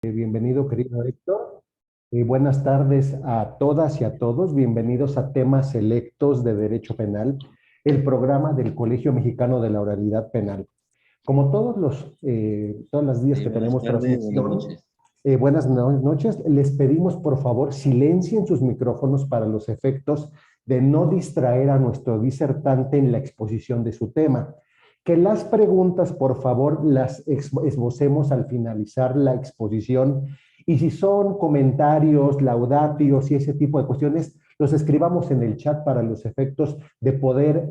Bienvenido, querido Héctor. Buenas tardes a todas y a todos. Bienvenidos a Temas Selectos de Derecho Penal, el programa del Colegio Mexicano de la Oralidad Penal. Como todos los días que Buenas tenemos tardes, buenas transmisión, noches. noches, les pedimos por favor silencien sus micrófonos para los efectos de no distraer a nuestro disertante en la exposición de su tema. Que las preguntas, por favor, las esbocemos al finalizar la exposición y si son comentarios, laudatios y ese tipo de cuestiones, los escribamos en el chat para los efectos de poder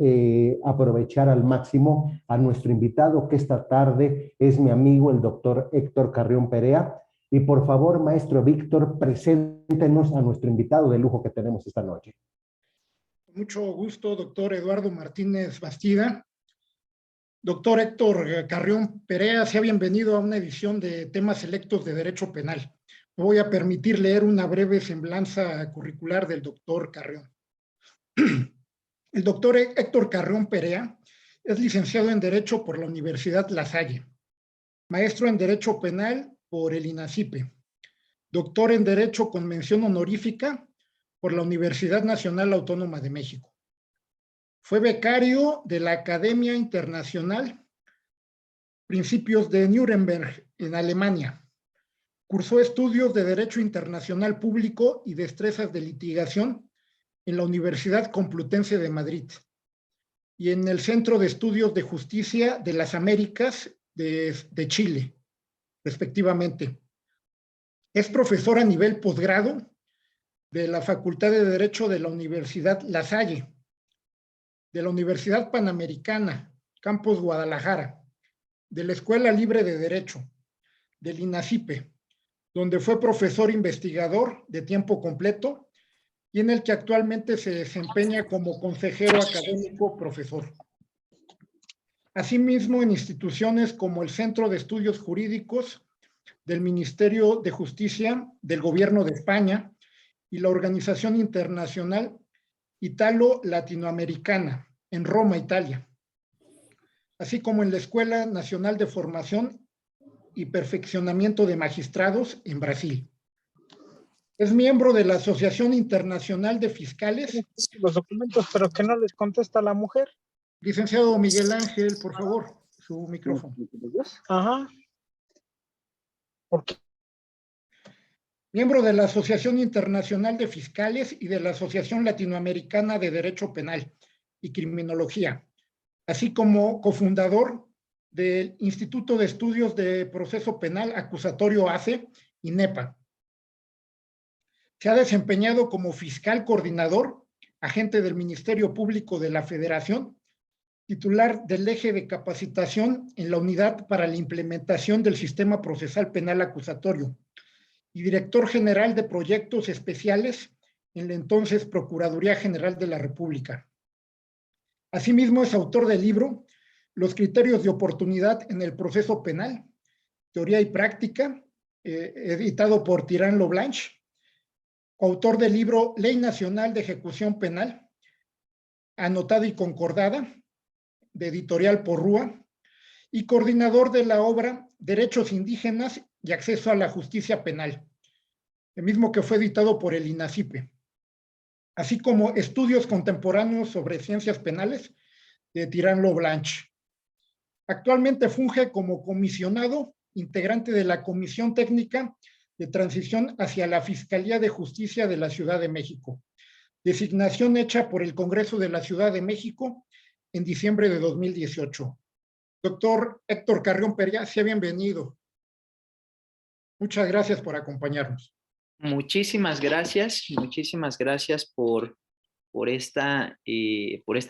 aprovechar al máximo a nuestro invitado, que esta tarde es mi amigo, el doctor Héctor Carrión Perea. Y por favor, maestro Víctor, preséntenos a nuestro invitado de lujo que tenemos esta noche. Mucho gusto, doctor Eduardo Martínez Bastida. Doctor Héctor Carrión Perea, sea bienvenido a una edición de Temas Selectos de Derecho Penal. Me voy a permitir leer una breve semblanza curricular del doctor Carrión. El doctor Héctor Carrión Perea es licenciado en Derecho por la Universidad La Salle, maestro en Derecho Penal por el INACIPE, doctor en Derecho con mención honorífica por la Universidad Nacional Autónoma de México. Fue becario de la Academia Internacional Principios de Nuremberg en Alemania. Cursó estudios de Derecho Internacional Público y Destrezas de Litigación en la Universidad Complutense de Madrid y en el Centro de Estudios de Justicia de las Américas de Chile, respectivamente. Es profesor a nivel posgrado de la Facultad de Derecho de la Universidad La Salle, de la Universidad Panamericana, Campus Guadalajara, de la Escuela Libre de Derecho, del INACIPE, donde fue profesor investigador de tiempo completo y en el que actualmente se desempeña como consejero académico profesor. Asimismo, en instituciones como el Centro de Estudios Jurídicos del Ministerio de Justicia del Gobierno de España y la Organización Internacional Italo-Latinoamericana en Roma, Italia, así como en la Escuela Nacional de Formación y Perfeccionamiento de Magistrados en Brasil. Es miembro de la Asociación Internacional de Fiscales. Los documentos, pero que no les contesta la mujer. Licenciado Miguel Ángel, por favor, su micrófono. Ajá. ¿Por qué? Miembro de la Asociación Internacional de Fiscales y de la Asociación Latinoamericana de Derecho Penal y Criminología, así como cofundador del Instituto de Estudios de Proceso Penal Acusatorio ACE, INEPA. Se ha desempeñado como fiscal coordinador, agente del Ministerio Público de la Federación, titular del eje de capacitación en la Unidad para la Implementación del Sistema Procesal Penal Acusatorio y director general de proyectos especiales en la entonces Procuraduría General de la República. Asimismo, es autor del libro Los criterios de oportunidad en el proceso penal, teoría y práctica, editado por Tirán Loblanche, coautor del libro Ley Nacional de Ejecución Penal, anotada y concordada, de Editorial Porrúa, y coordinador de la obra Derechos Indígenas y Acceso a la Justicia Penal, el mismo que fue editado por el INACIPE, así como Estudios Contemporáneos sobre Ciencias Penales, de Tirán Loblanche. Actualmente funge como comisionado integrante de la Comisión Técnica de Transición hacia la Fiscalía de Justicia de la Ciudad de México, designación hecha por el Congreso de la Ciudad de México en diciembre de 2018. Doctor Héctor Carrión Perea, sea bienvenido. Muchas gracias por acompañarnos. Muchísimas gracias por esta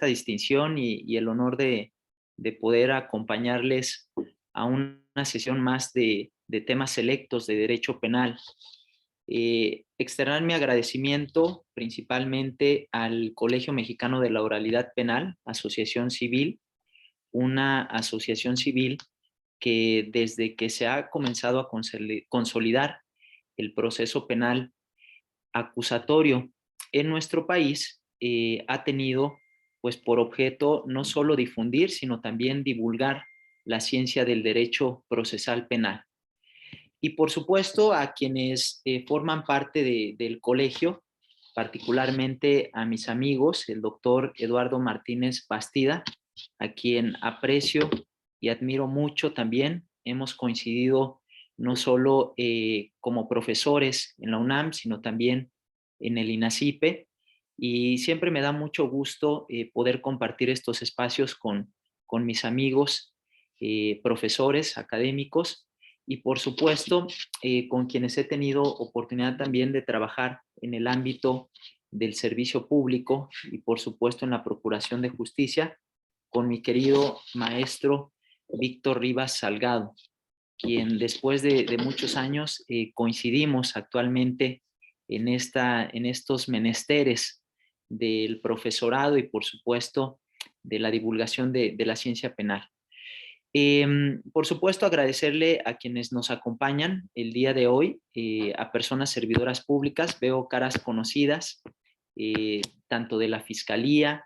distinción y el honor de poder acompañarles a una sesión más de temas selectos de derecho penal. Externar mi agradecimiento principalmente al Colegio Mexicano de la Oralidad Penal, asociación civil, una asociación civil que desde que se ha comenzado a consolidar el proceso penal acusatorio en nuestro país, ha tenido pues por objeto no solo difundir, sino también divulgar la ciencia del derecho procesal penal. Y por supuesto a quienes forman parte del colegio, particularmente a mis amigos, el doctor Eduardo Martínez Bastida, a quien aprecio y admiro mucho también. Hemos coincidido no solo como profesores en la UNAM, sino también en el INACIPE, y siempre me da mucho gusto poder compartir estos espacios con mis amigos, profesores, académicos, y por supuesto con quienes he tenido oportunidad también de trabajar en el ámbito del servicio público y por supuesto en la Procuración de Justicia, con mi querido maestro Víctor Rivas Salgado, quien después de muchos años coincidimos actualmente en estos menesteres del profesorado y por supuesto de la divulgación de la ciencia penal. Por supuesto, agradecerle a quienes nos acompañan el día de hoy, a personas servidoras públicas. Veo caras conocidas, tanto de la Fiscalía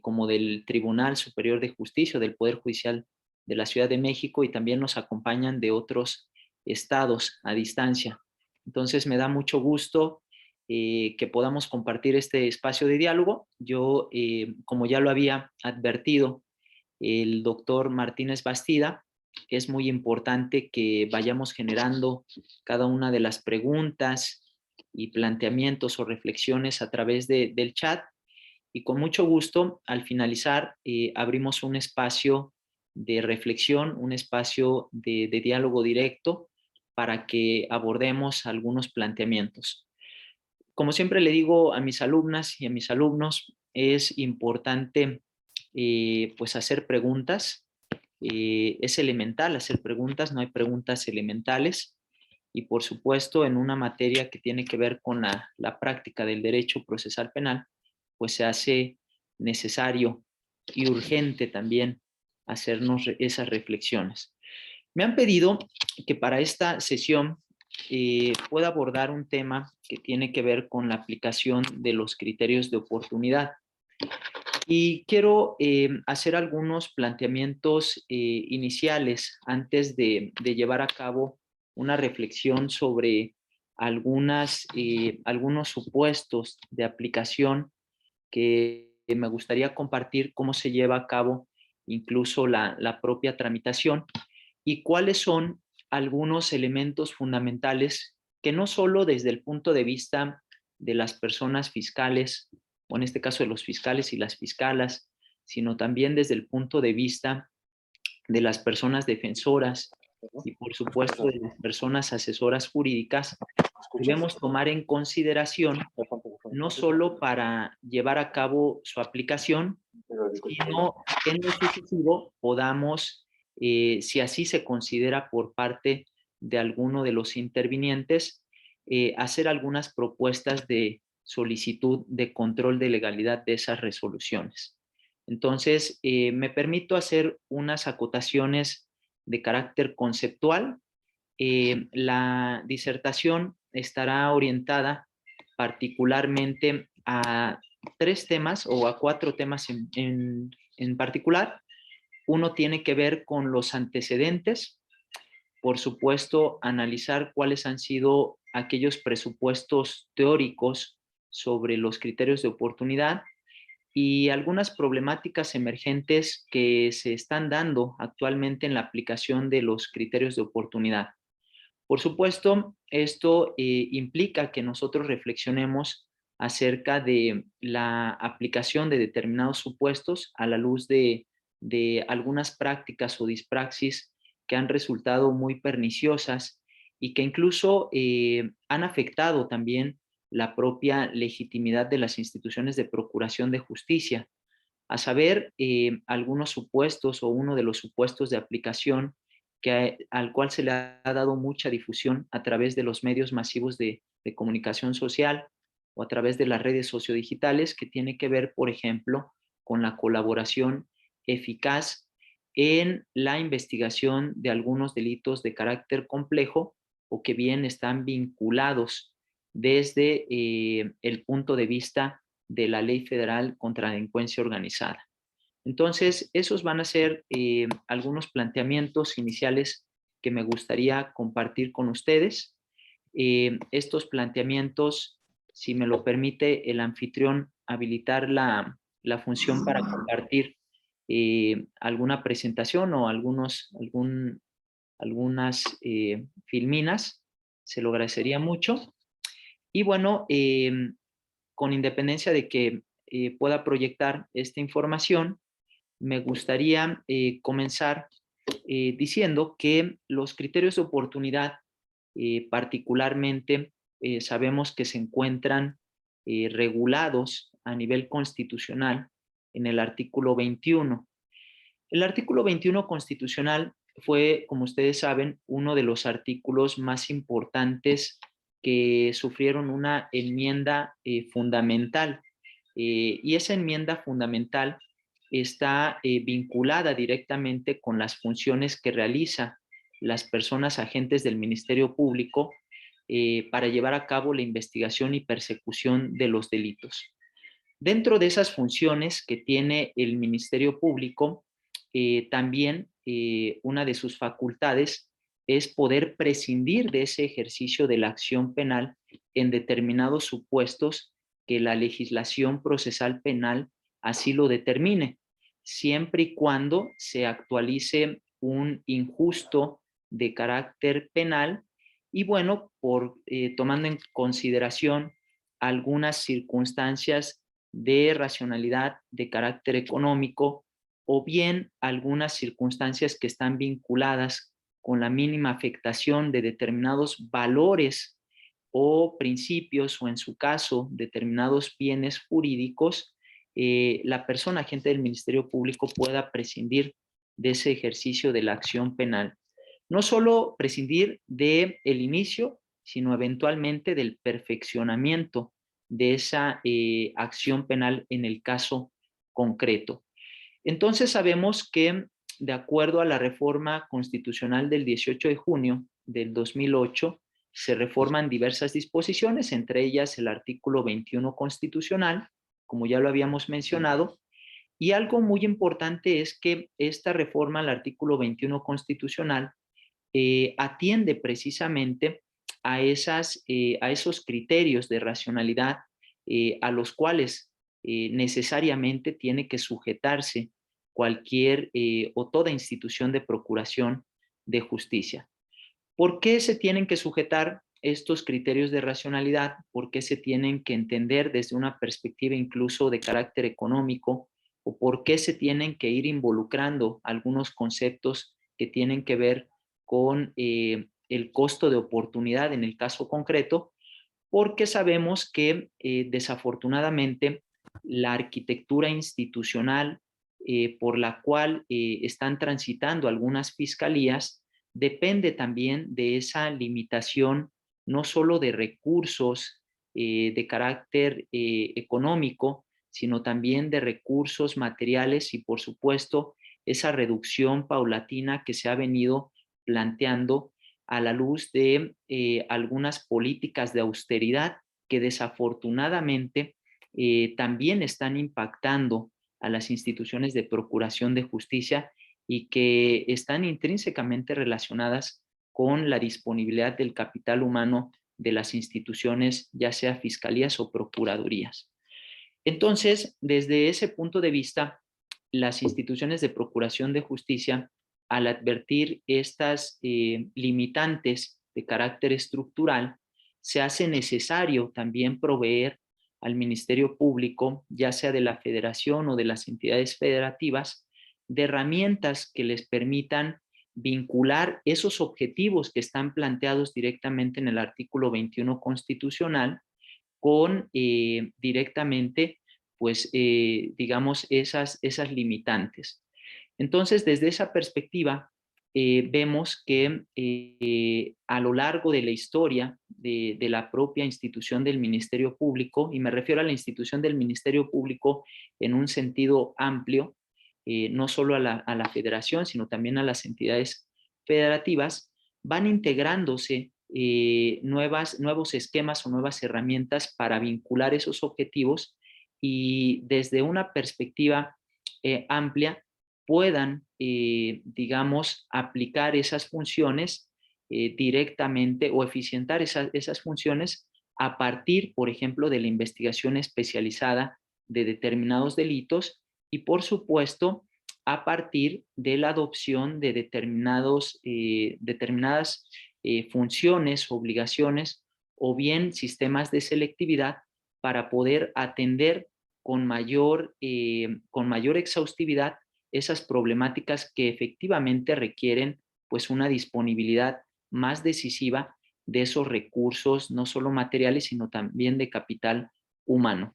como del Tribunal Superior de Justicia, del Poder Judicial de la Ciudad de México, y también nos acompañan de otros estados a distancia. Entonces me da mucho gusto que podamos compartir este espacio de diálogo. Yo, como ya lo había advertido el doctor Martínez Bastida, es muy importante que vayamos generando cada una de las preguntas y planteamientos o reflexiones a través del chat, y con mucho gusto al finalizar abrimos un espacio de reflexión, un espacio de diálogo directo para que abordemos algunos planteamientos. Como siempre le digo a mis alumnas y a mis alumnos, es importante pues hacer preguntas. Es elemental hacer preguntas, no hay preguntas elementales. Y por supuesto, en una materia que tiene que ver con la práctica del derecho procesal penal, pues se hace necesario y urgente también hacernos esas reflexiones. Me han pedido que para esta sesión pueda abordar un tema que tiene que ver con la aplicación de los criterios de oportunidad. Y quiero hacer algunos planteamientos iniciales antes de llevar a cabo una reflexión sobre algunos supuestos de aplicación que me gustaría compartir cómo se lleva a cabo incluso la propia tramitación y cuáles son algunos elementos fundamentales que no solo desde el punto de vista de las personas fiscales, o en este caso de los fiscales y las fiscalas, sino también desde el punto de vista de las personas defensoras y por supuesto de las personas asesoras jurídicas, debemos tomar en consideración no solo para llevar a cabo su aplicación, sino que en lo sucesivo podamos, si así se considera por parte de alguno de los intervinientes, hacer algunas propuestas de solicitud de control de legalidad de esas resoluciones. Entonces, me permito hacer unas acotaciones de carácter conceptual. La disertación estará orientada particularmente a 3 temas o a 4 temas en particular. Uno tiene que ver con los antecedentes, por supuesto, analizar cuáles han sido aquellos presupuestos teóricos sobre los criterios de oportunidad y algunas problemáticas emergentes que se están dando actualmente en la aplicación de los criterios de oportunidad. Por supuesto, esto implica que nosotros reflexionemos acerca de la aplicación de determinados supuestos a la luz de algunas prácticas o dispraxis que han resultado muy perniciosas y que incluso han afectado también la propia legitimidad de las instituciones de procuración de justicia. A saber, algunos supuestos o uno de los supuestos de aplicación al cual se le ha dado mucha difusión a través de los medios masivos de comunicación social o a través de las redes sociodigitales, que tiene que ver, por ejemplo, con la colaboración eficaz en la investigación de algunos delitos de carácter complejo o que bien están vinculados desde el punto de vista de la Ley Federal contra la Delincuencia Organizada. Entonces, esos van a ser algunos planteamientos iniciales que me gustaría compartir con ustedes. Estos planteamientos, si me lo permite el anfitrión, habilitar la función para compartir alguna presentación o algunas filminas, se lo agradecería mucho. Y bueno, con independencia de que pueda proyectar esta información, me gustaría comenzar diciendo que los criterios de oportunidad, particularmente, sabemos que se encuentran regulados a nivel constitucional en el artículo 21. El artículo 21 constitucional fue, como ustedes saben, uno de los artículos más importantes que sufrieron una enmienda fundamental. Y esa enmienda fundamental está vinculada directamente con las funciones que realizan las personas agentes del Ministerio Público para llevar a cabo la investigación y persecución de los delitos. Dentro de esas funciones que tiene el Ministerio Público, también una de sus facultades es poder prescindir de ese ejercicio de la acción penal en determinados supuestos que la legislación procesal penal así lo determine, siempre y cuando se actualice un injusto de carácter penal y bueno, tomando en consideración algunas circunstancias de racionalidad de carácter económico o bien algunas circunstancias que están vinculadas con la mínima afectación de determinados valores o principios o en su caso determinados bienes jurídicos, la persona agente del Ministerio Público pueda prescindir de ese ejercicio de la acción penal. No solo prescindir del inicio, sino eventualmente del perfeccionamiento de esa acción penal en el caso concreto. Entonces sabemos que de acuerdo a la reforma constitucional del 18 de junio del 2008, se reforman diversas disposiciones, entre ellas el artículo 21 constitucional, como ya lo habíamos mencionado, y algo muy importante es que esta reforma al artículo 21 constitucional atiende precisamente a esos criterios de racionalidad a los cuales necesariamente tiene que sujetarse cualquier o toda institución de procuración de justicia. ¿Por qué se tienen que sujetar estos criterios de racionalidad? ¿Por qué se tienen que entender desde una perspectiva incluso de carácter económico? ¿O por qué se tienen que ir involucrando algunos conceptos que tienen que ver con el costo de oportunidad en el caso concreto? Porque sabemos que desafortunadamente la arquitectura institucional por la cual están transitando algunas fiscalías depende también de esa limitación no solo de recursos de carácter económico, sino también de recursos materiales y por supuesto esa reducción paulatina que se ha venido planteando a la luz de algunas políticas de austeridad que desafortunadamente también están impactando a las instituciones de procuración de justicia y que están intrínsecamente relacionadas con la disponibilidad del capital humano de las instituciones, ya sea fiscalías o procuradurías. Entonces, desde ese punto de vista, las instituciones de procuración de justicia, al advertir estas limitantes de carácter estructural, se hace necesario también proveer al Ministerio Público, ya sea de la Federación o de las entidades federativas, de herramientas que les permitan vincular esos objetivos que están planteados directamente en el artículo 21 constitucional con directamente, pues, digamos, esas limitantes. Entonces, desde esa perspectiva, vemos que a lo largo de la historia de la propia institución del Ministerio Público, y me refiero a la institución del Ministerio Público en un sentido amplio, no solo a la federación, sino también a las entidades federativas, van integrándose nuevos esquemas o nuevas herramientas para vincular esos objetivos y desde una perspectiva amplia puedan digamos, aplicar esas funciones directamente o eficientar esas funciones a partir, por ejemplo, de la investigación especializada de determinados delitos y, por supuesto, a partir de la adopción de determinadas funciones, obligaciones o bien sistemas de selectividad para poder atender con mayor exhaustividad esas problemáticas que efectivamente requieren pues una disponibilidad más decisiva de esos recursos, no solo materiales, sino también de capital humano.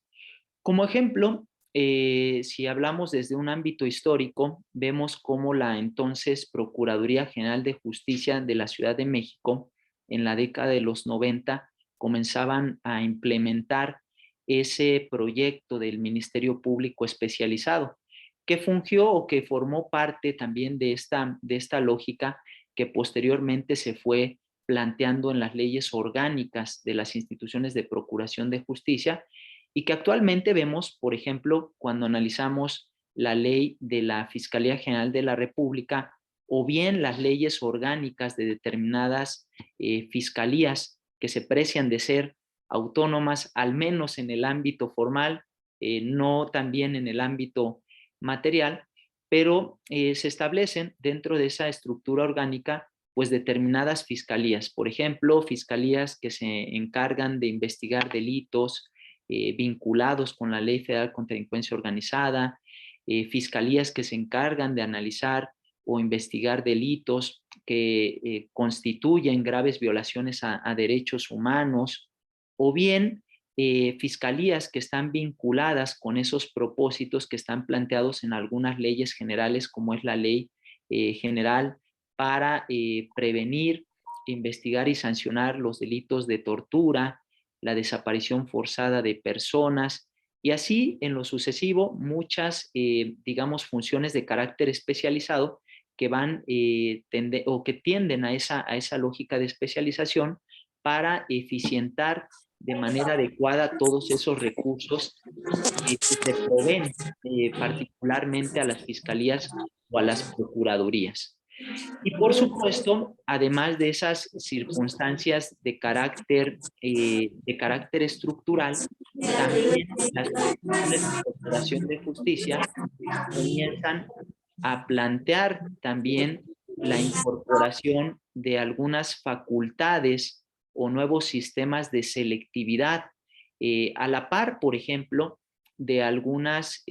Como ejemplo, si hablamos desde un ámbito histórico, vemos cómo la entonces Procuraduría General de Justicia de la Ciudad de México, en la década de los 90, comenzaban a implementar ese proyecto del Ministerio Público Especializado, que fungió o que formó parte también de esta lógica que posteriormente se fue planteando en las leyes orgánicas de las instituciones de procuración de justicia y que actualmente vemos, por ejemplo, cuando analizamos la ley de la Fiscalía General de la República o bien las leyes orgánicas de determinadas fiscalías que se precian de ser autónomas, al menos en el ámbito formal, no también en el ámbito material, pero se establecen dentro de esa estructura orgánica pues determinadas fiscalías, por ejemplo, fiscalías que se encargan de investigar delitos vinculados con la Ley Federal contra la Delincuencia Organizada, fiscalías que se encargan de analizar o investigar delitos que constituyen graves violaciones a derechos humanos, o bien fiscalías que están vinculadas con esos propósitos que están planteados en algunas leyes generales, como es la Ley General para prevenir, investigar y sancionar los delitos de tortura, la desaparición forzada de personas, y así en lo sucesivo muchas, digamos, funciones de carácter especializado que van o que tienden a esa lógica de especialización para eficientar de manera adecuada todos esos recursos que se proveen particularmente a las fiscalías o a las procuradurías. Y por supuesto, además de esas circunstancias de carácter estructural, también las instituciones de procuración de justicia comienzan a plantear también la incorporación de algunas facultades o nuevos sistemas de selectividad, a la par, por ejemplo, de algunas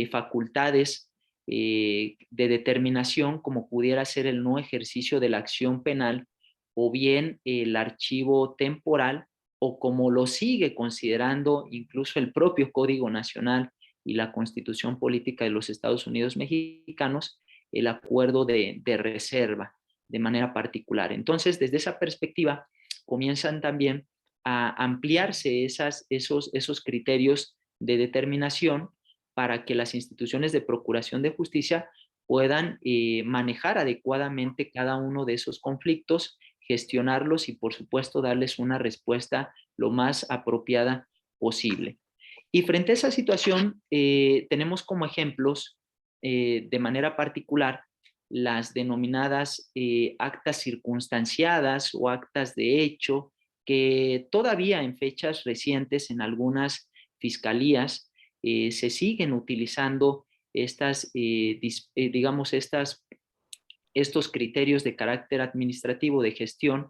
facultades de determinación, como pudiera ser el no ejercicio de la acción penal o bien el archivo temporal, o como lo sigue considerando incluso el propio Código Nacional y la Constitución Política de los Estados Unidos Mexicanos, el acuerdo de reserva de manera particular. Entonces, desde esa perspectiva, comienzan también a ampliarse esos criterios de determinación para que las instituciones de procuración de justicia puedan manejar adecuadamente cada uno de esos conflictos, gestionarlos y, por supuesto, darles una respuesta lo más apropiada posible. Y frente a esa situación, tenemos como ejemplos, de manera particular, las denominadas actas circunstanciadas o actas de hecho, que todavía en fechas recientes en algunas fiscalías se siguen utilizando digamos, estos criterios de carácter administrativo de gestión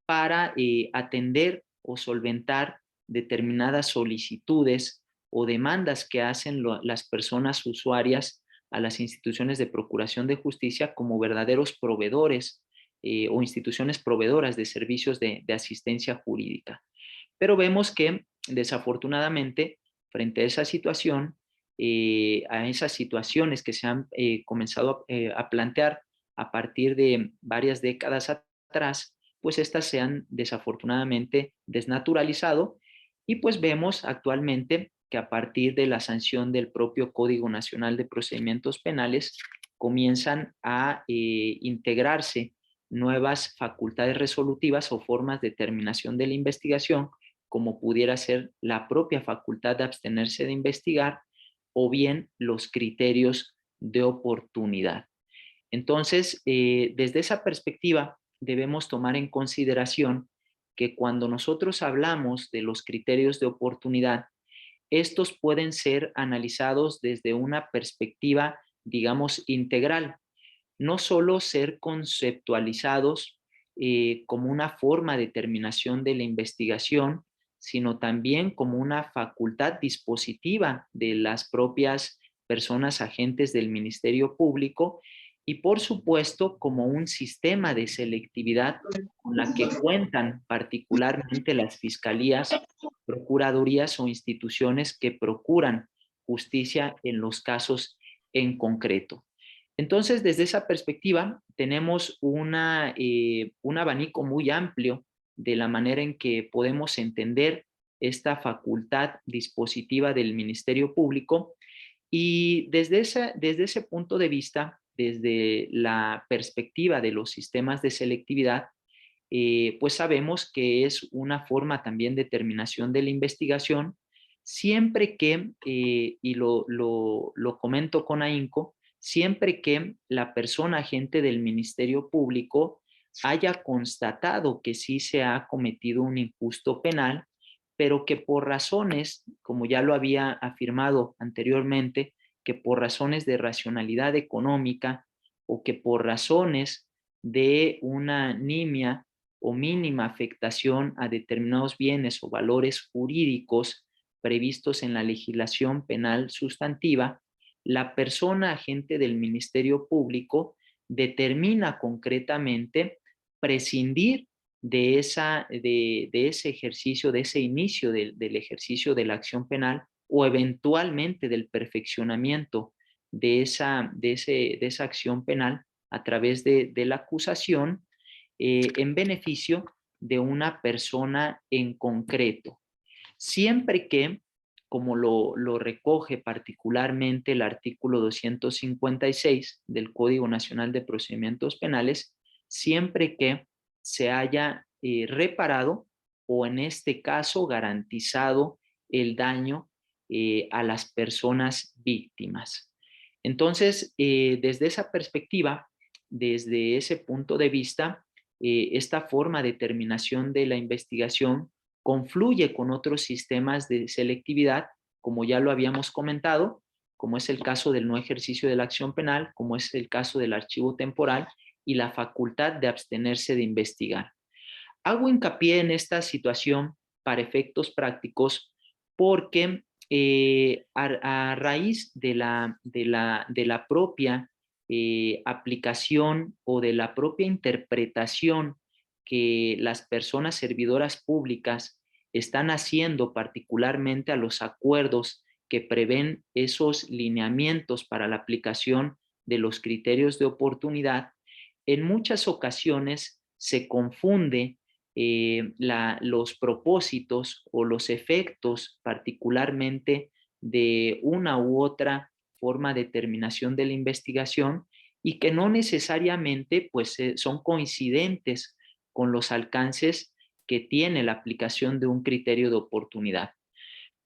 para atender o solventar determinadas solicitudes o demandas que hacen las personas usuarias a las instituciones de procuración de justicia como verdaderos proveedores o instituciones proveedoras de servicios de asistencia jurídica. Pero vemos que desafortunadamente frente a esa situación, a esas situaciones que se han comenzado a plantear a partir de varias décadas atrás, pues estas se han desafortunadamente desnaturalizado y pues vemos actualmente que a partir de la sanción del propio Código Nacional de Procedimientos Penales comienzan a integrarse nuevas facultades resolutivas o formas de terminación de la investigación, como pudiera ser la propia facultad de abstenerse de investigar o bien los criterios de oportunidad. Entonces, desde esa perspectiva, debemos tomar en consideración que cuando nosotros hablamos de los criterios de oportunidad, estos pueden ser analizados desde una perspectiva, digamos, integral, no solo ser conceptualizados como una forma de terminación de la investigación, sino también como una facultad dispositiva de las propias personas agentes del Ministerio Público y, por supuesto, como un sistema de selectividad con la que cuentan particularmente las fiscalías, procuradurías o instituciones que procuran justicia en los casos en concreto. Entonces, desde esa perspectiva, tenemos un abanico muy amplio de la manera en que podemos entender esta facultad dispositiva del Ministerio Público y desde ese punto de vista, desde la perspectiva de los sistemas de selectividad, pues sabemos que es una forma también de terminación de la investigación, siempre que, y lo comento con ahínco, siempre que la persona agente del Ministerio Público haya constatado que sí se ha cometido un injusto penal, pero que por razones, como ya lo había afirmado anteriormente, que por razones de racionalidad económica o que por razones de una nimia o mínima afectación a determinados bienes o valores jurídicos previstos en la legislación penal sustantiva, la persona agente del Ministerio Público determina concretamente prescindir de ese ejercicio, de ese inicio del ejercicio de la acción penal o eventualmente del perfeccionamiento de esa acción penal a través de la acusación en beneficio de una persona en concreto. Siempre que, como lo recoge particularmente el artículo 256 del Código Nacional de Procedimientos Penales, siempre que se haya reparado o en este caso garantizado el daño a las personas víctimas. Entonces, desde esa perspectiva, desde ese punto de vista, esta forma de terminación de la investigación confluye con otros sistemas de selectividad, como ya lo habíamos comentado, como es el caso del no ejercicio de la acción penal, como es el caso del archivo temporal y la facultad de abstenerse de investigar. Hago hincapié en esta situación para efectos prácticos porque a raíz de la propia aplicación o de la propia interpretación que las personas servidoras públicas están haciendo particularmente a los acuerdos que prevén esos lineamientos para la aplicación de los criterios de oportunidad, en muchas ocasiones se confunde los propósitos o los efectos particularmente de una u otra forma de terminación de la investigación y que no necesariamente pues, son coincidentes con los alcances que tiene la aplicación de un criterio de oportunidad.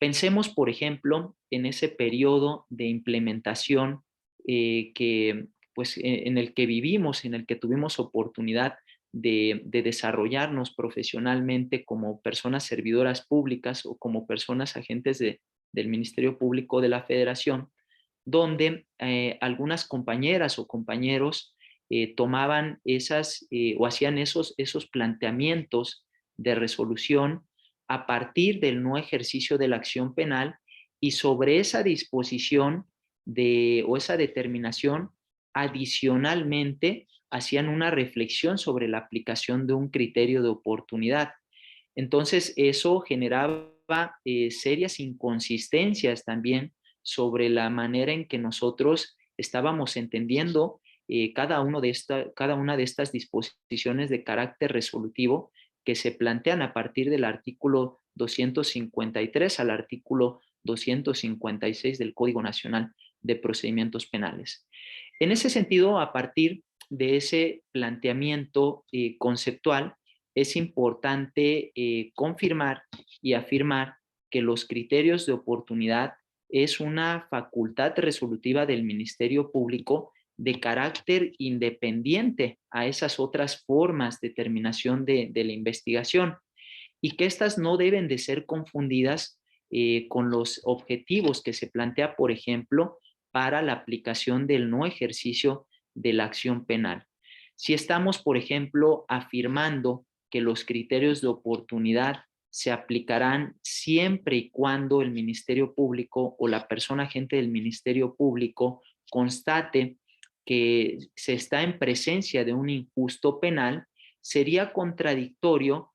Pensemos, por ejemplo, en ese periodo de implementación en el que vivimos, en el que tuvimos oportunidad de desarrollarnos profesionalmente como personas servidoras públicas o como personas agentes del Ministerio Público de la Federación, donde algunas compañeras o compañeros tomaban o hacían esos planteamientos de resolución a partir del no ejercicio de la acción penal y sobre esa disposición o esa determinación, adicionalmente hacían una reflexión sobre la aplicación de un criterio de oportunidad. Entonces, eso generaba serias inconsistencias también sobre la manera en que nosotros estábamos entendiendo cada una de estas disposiciones de carácter resolutivo que se plantean a partir del artículo 253 al artículo 256 del Código Nacional de Procedimientos Penales. En ese sentido, a partir de ese planteamiento conceptual, es importante confirmar y afirmar que los criterios de oportunidad es una facultad resolutiva del Ministerio Público de carácter independiente a esas otras formas de terminación de la investigación, y que estas no deben de ser confundidas con los objetivos que se plantea, por ejemplo, para la aplicación del no ejercicio de la acción penal. Si estamos, por ejemplo, afirmando que los criterios de oportunidad se aplicarán siempre y cuando el Ministerio Público o la persona agente del Ministerio Público constate que se está en presencia de un injusto penal, sería contradictorio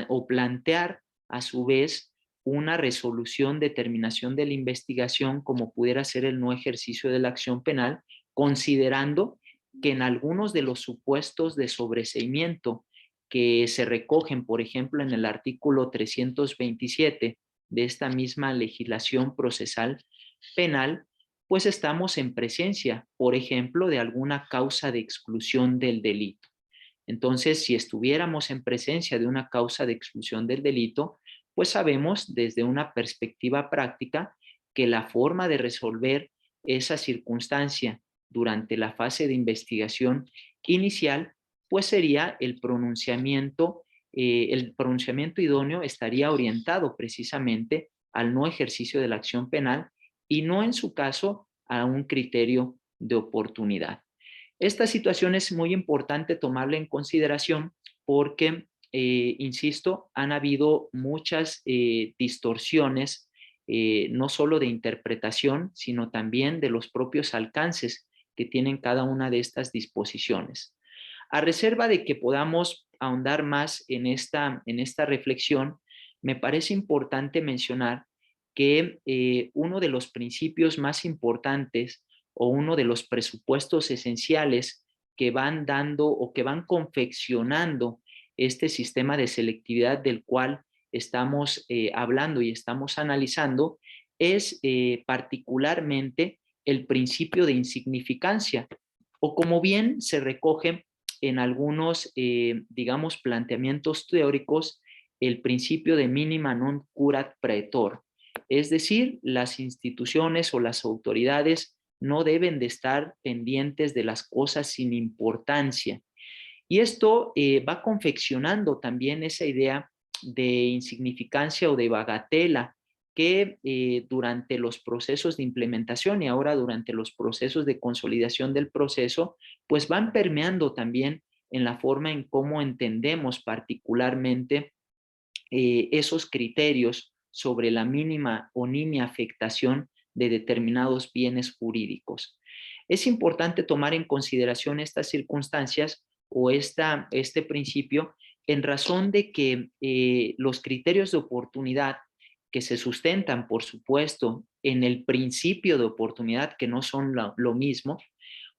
o plantear a su vez una resolución de terminación de la investigación como pudiera ser el no ejercicio de la acción penal, considerando que en algunos de los supuestos de sobreseimiento que se recogen, por ejemplo, en el artículo 327 de esta misma legislación procesal penal, pues estamos en presencia, por ejemplo, de alguna causa de exclusión del delito. Entonces, si estuviéramos en presencia de una causa de exclusión del delito, pues sabemos desde una perspectiva práctica que la forma de resolver esa circunstancia durante la fase de investigación inicial, pues sería el pronunciamiento idóneo estaría orientado precisamente al no ejercicio de la acción penal y no en su caso a un criterio de oportunidad. Esta situación es muy importante tomarla en consideración porque, insisto, han habido muchas distorsiones, no solo de interpretación, sino también de los propios alcances que tienen cada una de estas disposiciones. A reserva de que podamos ahondar más en esta reflexión, me parece importante mencionar que uno de los principios más importantes o uno de los presupuestos esenciales que van dando o que van confeccionando este sistema de selectividad del cual estamos hablando y estamos analizando es particularmente el principio de insignificancia, o como bien se recoge en algunos, digamos, planteamientos teóricos, el principio de minima non curat praetor. Es decir, las instituciones o las autoridades no deben de estar pendientes de las cosas sin importancia. Y esto va confeccionando también esa idea de insignificancia o de bagatela que durante los procesos de implementación y ahora durante los procesos de consolidación del proceso, pues van permeando también en la forma en cómo entendemos particularmente esos criterios sobre la mínima o nimia afectación de determinados bienes jurídicos. Es importante tomar en consideración estas circunstancias o este principio en razón de que los criterios de oportunidad que se sustentan, por supuesto, en el principio de oportunidad, que no son lo mismo,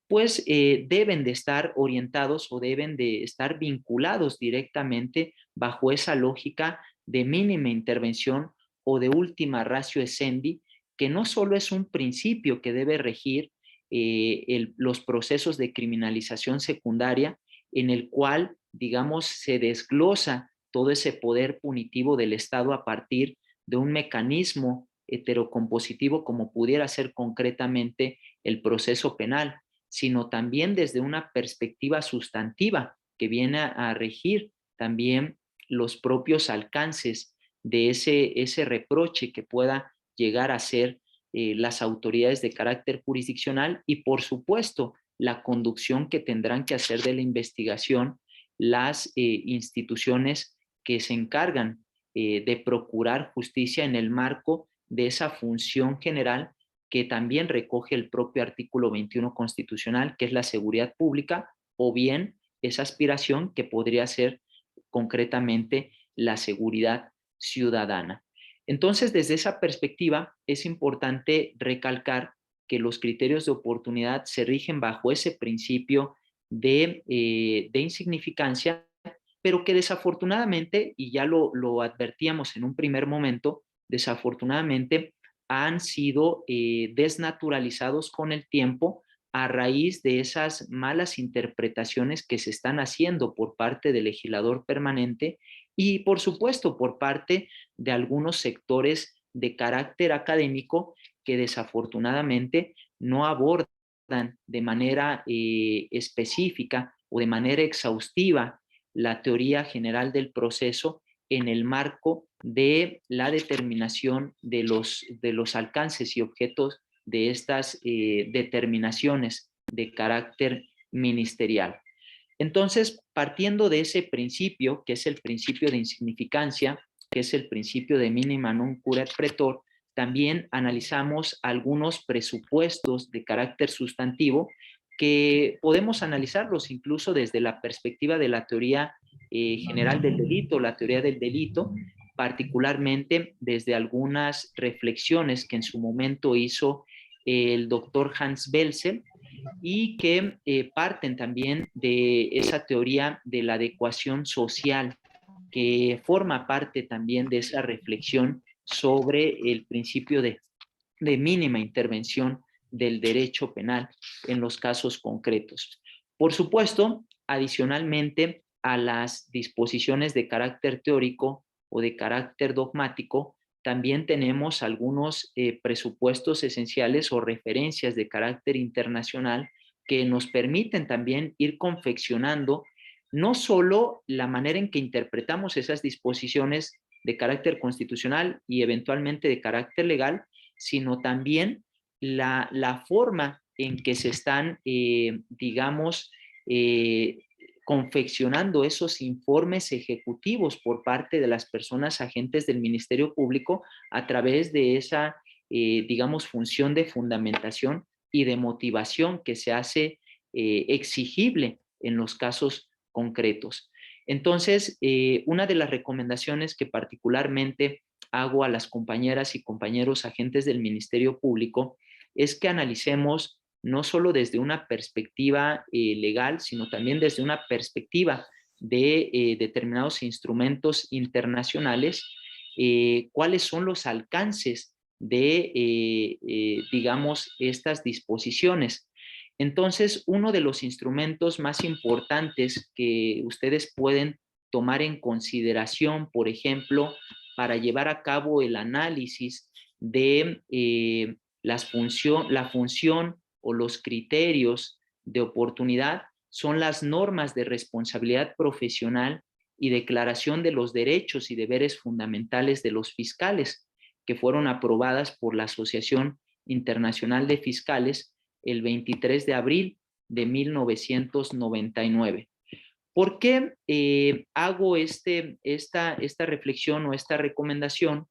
pues deben de estar orientados o deben de estar vinculados directamente bajo esa lógica de mínima intervención o de última ratio essendi, que no solo es un principio que debe regir los procesos de criminalización secundaria, en el cual, digamos, se desglosa todo ese poder punitivo del Estado a partir de un mecanismo heterocompositivo como pudiera ser concretamente el proceso penal, sino también desde una perspectiva sustantiva que viene a regir también los propios alcances de ese reproche que pueda llegar a ser las autoridades de carácter jurisdiccional y, por supuesto, la conducción que tendrán que hacer de la investigación las instituciones que se encargan de procurar justicia en el marco de esa función general que también recoge el propio artículo 21 constitucional, que es la seguridad pública, o bien esa aspiración que podría ser concretamente la seguridad ciudadana. Entonces, desde esa perspectiva, es importante recalcar que los criterios de oportunidad se rigen bajo ese principio de insignificancia, pero que desafortunadamente, y ya lo advertíamos en un primer momento, desafortunadamente han sido desnaturalizados con el tiempo a raíz de esas malas interpretaciones que se están haciendo por parte del legislador permanente y, por supuesto, por parte de algunos sectores de carácter académico que desafortunadamente no abordan de manera específica o de manera exhaustiva la teoría general del proceso en el marco de la determinación de los alcances y objetos de estas determinaciones de carácter ministerial. Entonces, partiendo de ese principio, que es el principio de insignificancia, que es el principio de minima non curat pretor, también analizamos algunos presupuestos de carácter sustantivo que podemos analizarlos incluso desde la perspectiva de la teoría general del delito, la teoría del delito, particularmente desde algunas reflexiones que en su momento hizo el doctor Hans Belzel y que parten también de esa teoría de la adecuación social, que forma parte también de esa reflexión sobre el principio de mínima intervención del derecho penal en los casos concretos. Por supuesto, adicionalmente a las disposiciones de carácter teórico o de carácter dogmático, también tenemos algunos presupuestos esenciales o referencias de carácter internacional que nos permiten también ir confeccionando no solo la manera en que interpretamos esas disposiciones de carácter constitucional y eventualmente de carácter legal, sino también la forma en que se están, digamos, confeccionando esos informes ejecutivos por parte de las personas agentes del Ministerio Público a través de esa, digamos, función de fundamentación y de motivación que se hace exigible en los casos concretos. Entonces, una de las recomendaciones que particularmente hago a las compañeras y compañeros agentes del Ministerio Público es que analicemos no solo desde una perspectiva legal, sino también desde una perspectiva de determinados instrumentos internacionales, cuáles son los alcances de, digamos, estas disposiciones. Entonces, uno de los instrumentos más importantes que ustedes pueden tomar en consideración, por ejemplo, para llevar a cabo el análisis de la función o los criterios de oportunidad son las normas de responsabilidad profesional y declaración de los derechos y deberes fundamentales de los fiscales, que fueron aprobadas por la Asociación Internacional de Fiscales el 23 de abril de 1999. ¿Por qué hago esta reflexión o esta recomendación?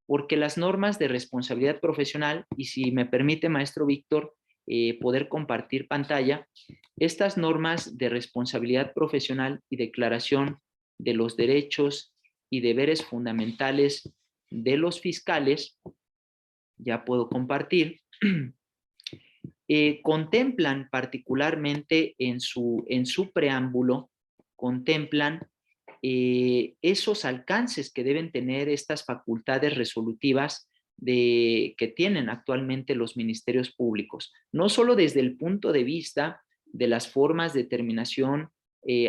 Porque las normas de responsabilidad profesional, y si me permite, maestro Víctor, poder compartir pantalla, estas normas de responsabilidad profesional y declaración de los derechos y deberes fundamentales de los fiscales, ya puedo compartir, contemplan particularmente en su preámbulo, contemplan esos alcances que deben tener estas facultades resolutivas que tienen actualmente los ministerios públicos, no solo desde el punto de vista de las formas de determinación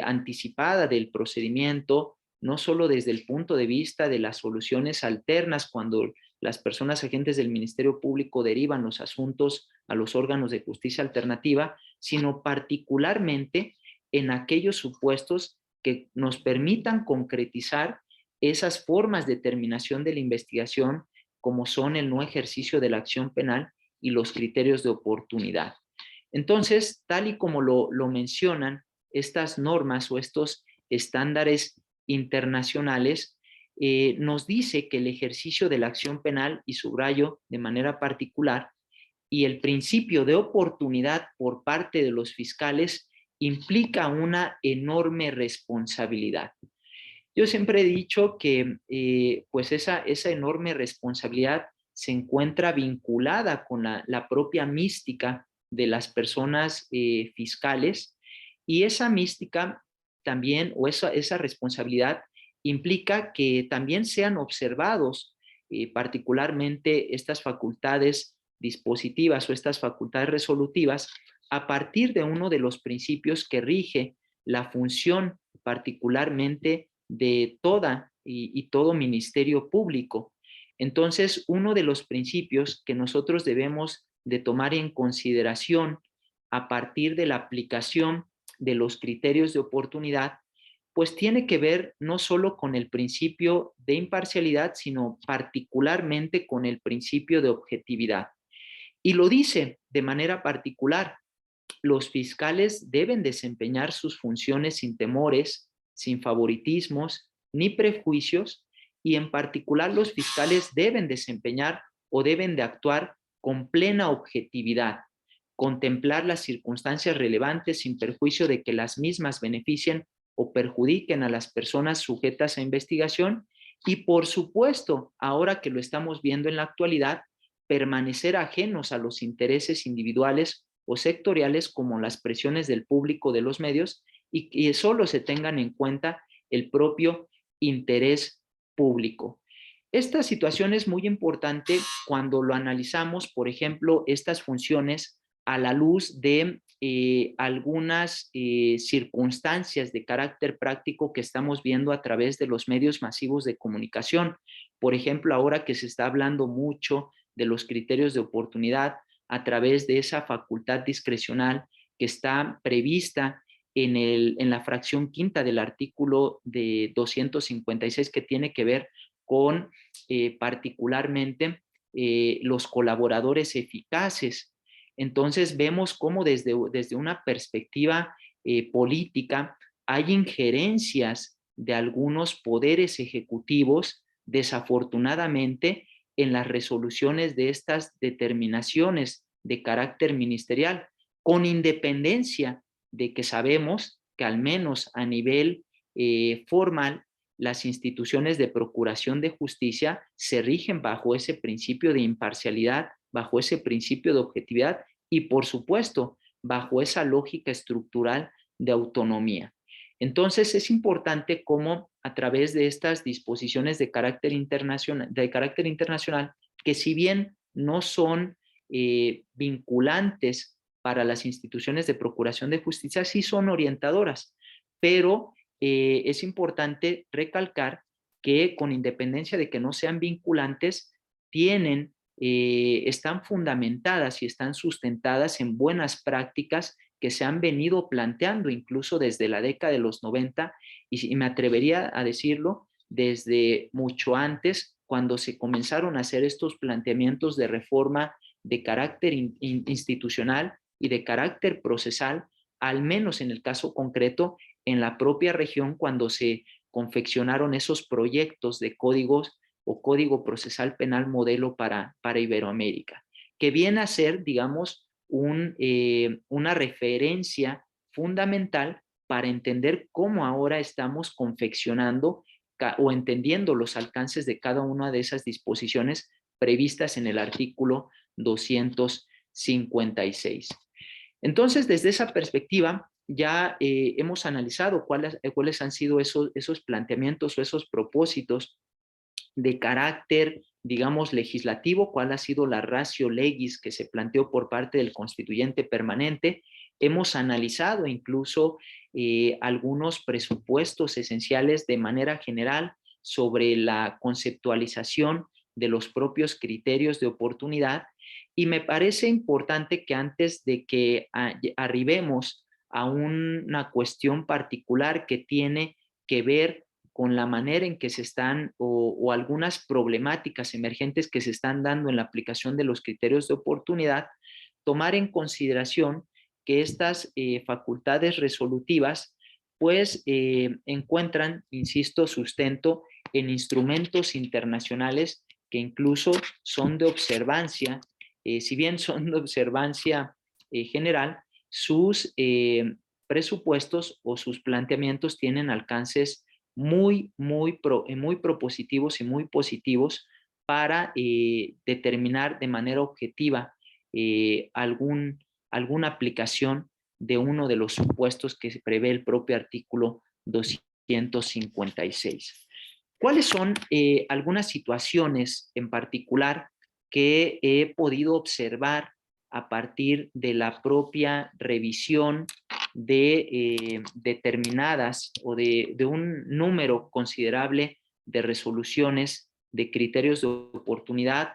anticipada del procedimiento, no solo desde el punto de vista de las soluciones alternas cuando las personas agentes del Ministerio Público derivan los asuntos a los órganos de justicia alternativa, sino particularmente en aquellos supuestos que nos permitan concretizar esas formas de terminación de la investigación, como son el no ejercicio de la acción penal y los criterios de oportunidad. Entonces, tal y como lo mencionan estas normas o estos estándares internacionales, nos dice que el ejercicio de la acción penal, y subrayo de manera particular, y el principio de oportunidad por parte de los fiscales implica una enorme responsabilidad. Yo siempre he dicho que pues esa enorme responsabilidad se encuentra vinculada con la propia mística de las personas fiscales, y esa mística también, o esa responsabilidad, implica que también sean observados particularmente estas facultades dispositivas o estas facultades resolutivas a partir de uno de los principios que rige la función particularmente de toda y todo ministerio público. Entonces, uno de los principios que nosotros debemos de tomar en consideración a partir de la aplicación de los criterios de oportunidad, pues tiene que ver no solo con el principio de imparcialidad, sino particularmente con el principio de objetividad. Y lo dice de manera particular: los fiscales deben desempeñar sus funciones sin temores, sin favoritismos ni prejuicios, y en particular los fiscales deben desempeñar o deben de actuar con plena objetividad, contemplar las circunstancias relevantes sin perjuicio de que las mismas beneficien o perjudiquen a las personas sujetas a investigación, y por supuesto, ahora que lo estamos viendo en la actualidad, permanecer ajenos a los intereses individuales o sectoriales como las presiones del público, de los medios, y que solo se tengan en cuenta el propio interés público. Esta situación es muy importante cuando lo analizamos, por ejemplo, estas funciones a la luz de algunas circunstancias de carácter práctico que estamos viendo a través de los medios masivos de comunicación. Por ejemplo, ahora que se está hablando mucho de los criterios de oportunidad a través de esa facultad discrecional que está prevista en la fracción quinta del artículo de 256, que tiene que ver con particularmente los colaboradores eficaces. Entonces vemos cómo desde una perspectiva política hay injerencias de algunos poderes ejecutivos, desafortunadamente, en las resoluciones de estas determinaciones de carácter ministerial, con independencia de que sabemos que al menos a nivel formal las instituciones de procuración de justicia se rigen bajo ese principio de imparcialidad, bajo ese principio de objetividad y, por supuesto, bajo esa lógica estructural de autonomía. Entonces, es importante cómo a través de estas disposiciones de carácter internacional, que si bien no son vinculantes para las instituciones de procuración de justicia, sí son orientadoras, pero es importante recalcar que, con independencia de que no sean vinculantes, están fundamentadas y están sustentadas en buenas prácticas que se han venido planteando incluso desde la década de los 90, y me atrevería a decirlo desde mucho antes, cuando se comenzaron a hacer estos planteamientos de reforma de carácter institucional y de carácter procesal, al menos en el caso concreto en la propia región, cuando se confeccionaron esos proyectos de códigos o Código Procesal Penal modelo para Iberoamérica, que viene a ser, digamos, una referencia fundamental para entender cómo ahora estamos confeccionando o entendiendo los alcances de cada una de esas disposiciones previstas en el artículo 256. Entonces, desde esa perspectiva, ya hemos analizado cuáles han sido esos planteamientos o esos propósitos de carácter, digamos, legislativo, cuál ha sido la ratio legis que se planteó por parte del constituyente permanente. Hemos analizado incluso algunos presupuestos esenciales de manera general sobre la conceptualización de los propios criterios de oportunidad, y me parece importante que antes de que arribemos a una cuestión particular que tiene que ver con la manera en que se están o algunas problemáticas emergentes que se están dando en la aplicación de los criterios de oportunidad, tomar en consideración que estas facultades resolutivas pues encuentran, insisto, sustento en instrumentos internacionales que incluso son de observancia, si bien son de observancia general, sus presupuestos o sus planteamientos tienen alcances muy propositivos y muy positivos para determinar de manera objetiva alguna aplicación de uno de los supuestos que prevé el propio artículo 256. ¿Cuáles son algunas situaciones en particular que he podido observar a partir de la propia revisión de determinadas o de un número considerable de resoluciones de criterios de oportunidad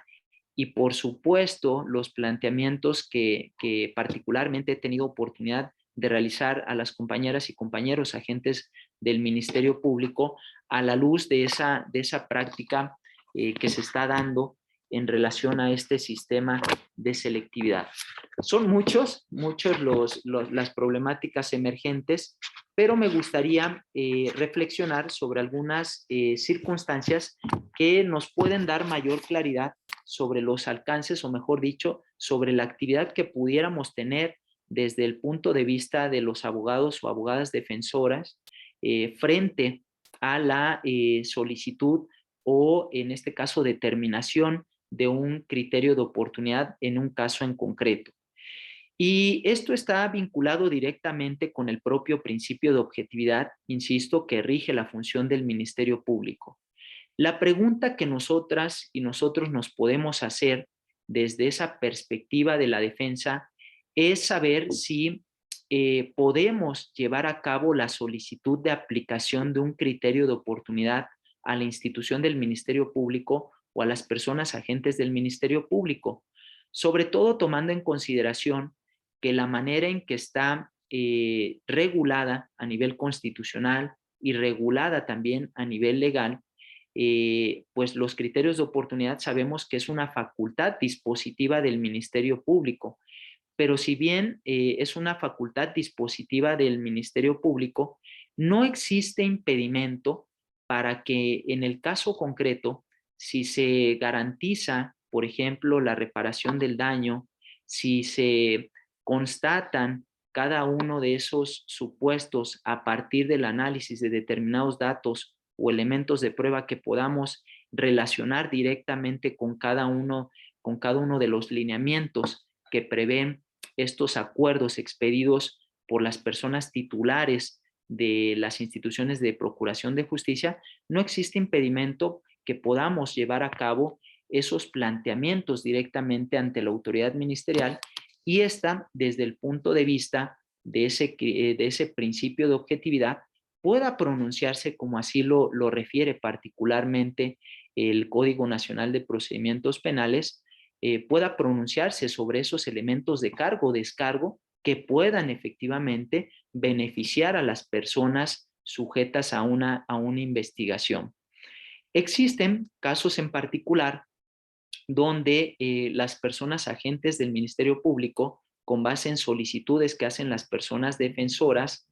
y, por supuesto, los planteamientos que particularmente he tenido oportunidad de realizar a las compañeras y compañeros agentes del Ministerio Público a la luz de esa práctica que se está dando en relación a este sistema de selectividad. Son muchas las problemáticas emergentes, pero me gustaría reflexionar sobre algunas circunstancias que nos pueden dar mayor claridad sobre los alcances, o mejor dicho, sobre la actividad que pudiéramos tener desde el punto de vista de los abogados o abogadas defensoras frente a la solicitud o, en este caso, determinación de un criterio de oportunidad en un caso en concreto. Y esto está vinculado directamente con el propio principio de objetividad, insisto, que rige la función del Ministerio Público. La pregunta que nosotras y nosotros nos podemos hacer desde esa perspectiva de la defensa es saber si podemos llevar a cabo la solicitud de aplicación de un criterio de oportunidad a la institución del Ministerio Público o a las personas agentes del Ministerio Público, sobre todo tomando en consideración que la manera en que está regulada a nivel constitucional y regulada también a nivel legal, pues los criterios de oportunidad sabemos que es una facultad dispositiva del Ministerio Público, pero si bien es una facultad dispositiva del Ministerio Público, no existe impedimento para que en el caso concreto, si se garantiza, por ejemplo, la reparación del daño, si se constatan cada uno de esos supuestos a partir del análisis de determinados datos o elementos de prueba que podamos relacionar directamente con cada uno de los lineamientos que prevén estos acuerdos expedidos por las personas titulares de las instituciones de procuración de justicia, no existe impedimento que podamos llevar a cabo esos planteamientos directamente ante la autoridad ministerial, y esta, desde el punto de vista de ese principio de objetividad, pueda pronunciarse como así lo refiere particularmente el Código Nacional de Procedimientos Penales, pueda pronunciarse sobre esos elementos de cargo o descargo que puedan efectivamente beneficiar a las personas sujetas a una investigación. Existen casos en particular donde las personas agentes del Ministerio Público, con base en solicitudes que hacen las personas defensoras,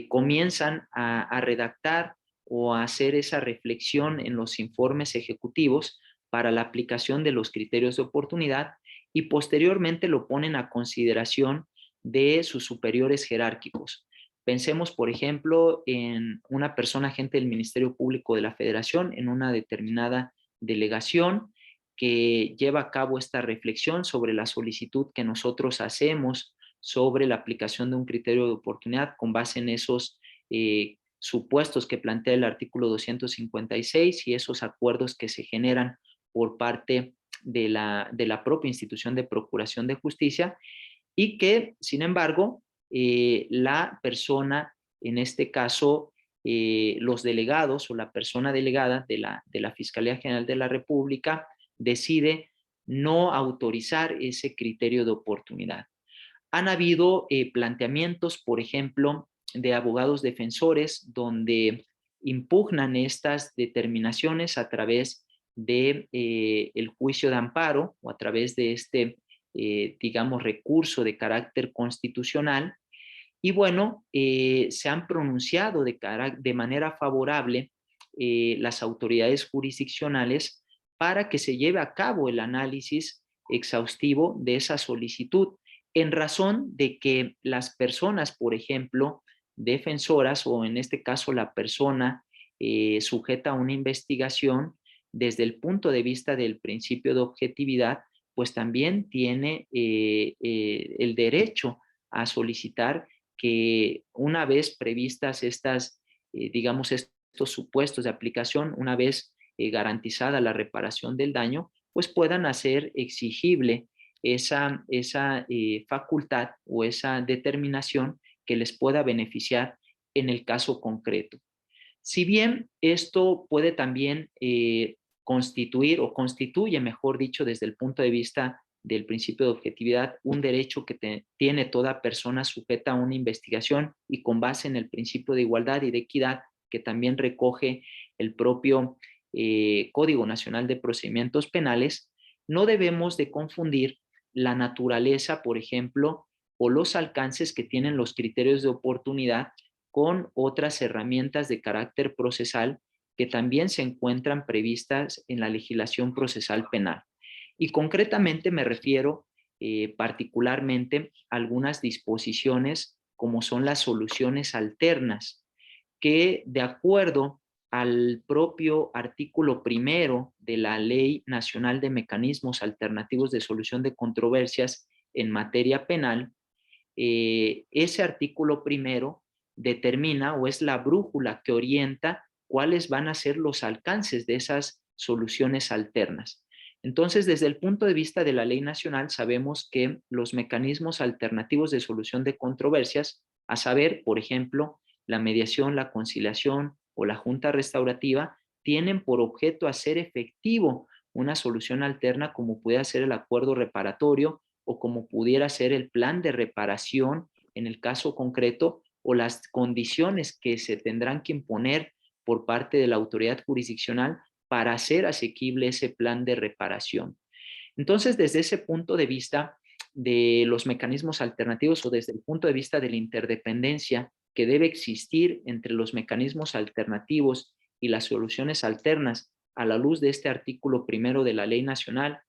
comienzan a redactar o a hacer esa reflexión en los informes ejecutivos para la aplicación de los criterios de oportunidad, y posteriormente lo ponen a consideración de sus superiores jerárquicos. Pensemos, por ejemplo, en una persona agente del Ministerio Público de la Federación en una determinada delegación que lleva a cabo esta reflexión sobre la solicitud que nosotros hacemos sobre la aplicación de un criterio de oportunidad con base en esos supuestos que plantea el artículo 256 y esos acuerdos que se generan por parte de la propia institución de procuración de justicia, y que, sin embargo, la persona, en este caso, los delegados o la persona delegada de la Fiscalía General de la República decide no autorizar ese criterio de oportunidad. Han habido planteamientos, por ejemplo, de abogados defensores donde impugnan estas determinaciones a través de el juicio de amparo o a través de este, digamos, recurso de carácter constitucional. Y bueno, se han pronunciado de manera favorable las autoridades jurisdiccionales para que se lleve a cabo el análisis exhaustivo de esa solicitud, en razón de que las personas, por ejemplo, defensoras, o en este caso la persona sujeta a una investigación, desde el punto de vista del principio de objetividad, pues también tiene el derecho a solicitar que, una vez previstas estas, digamos, estos supuestos de aplicación, una vez garantizada la reparación del daño, pues puedan hacer exigible esa facultad o esa determinación que les pueda beneficiar en el caso concreto. Si bien esto puede también constituir o constituye, mejor dicho, desde el punto de vista del principio de objetividad, un derecho que tiene toda persona sujeta a una investigación y con base en el principio de igualdad y de equidad que también recoge el propio Código Nacional de Procedimientos Penales, no debemos de confundir la naturaleza, por ejemplo, o los alcances que tienen los criterios de oportunidad con otras herramientas de carácter procesal que también se encuentran previstas en la legislación procesal penal. Y concretamente me refiero particularmente a algunas disposiciones como son las soluciones alternas, que de acuerdo al propio artículo 1 de la Ley Nacional de Mecanismos Alternativos de Solución de Controversias en materia penal, ese artículo 1 determina o es la brújula que orienta cuáles van a ser los alcances de esas soluciones alternas. Entonces, desde el punto de vista de la ley nacional, sabemos que los mecanismos alternativos de solución de controversias, a saber, por ejemplo, la mediación, la conciliación o la junta restaurativa, tienen por objeto hacer efectivo una solución alterna como puede ser el acuerdo reparatorio o como pudiera ser el plan de reparación en el caso concreto o las condiciones que se tendrán que imponer por parte de la autoridad jurisdiccional para hacer asequible ese plan de reparación. Entonces, desde ese punto de vista de los mecanismos alternativos o desde el punto de vista de la interdependencia que debe existir entre los mecanismos alternativos y las soluciones alternas a la luz de este artículo 1 de la Ley Nacional,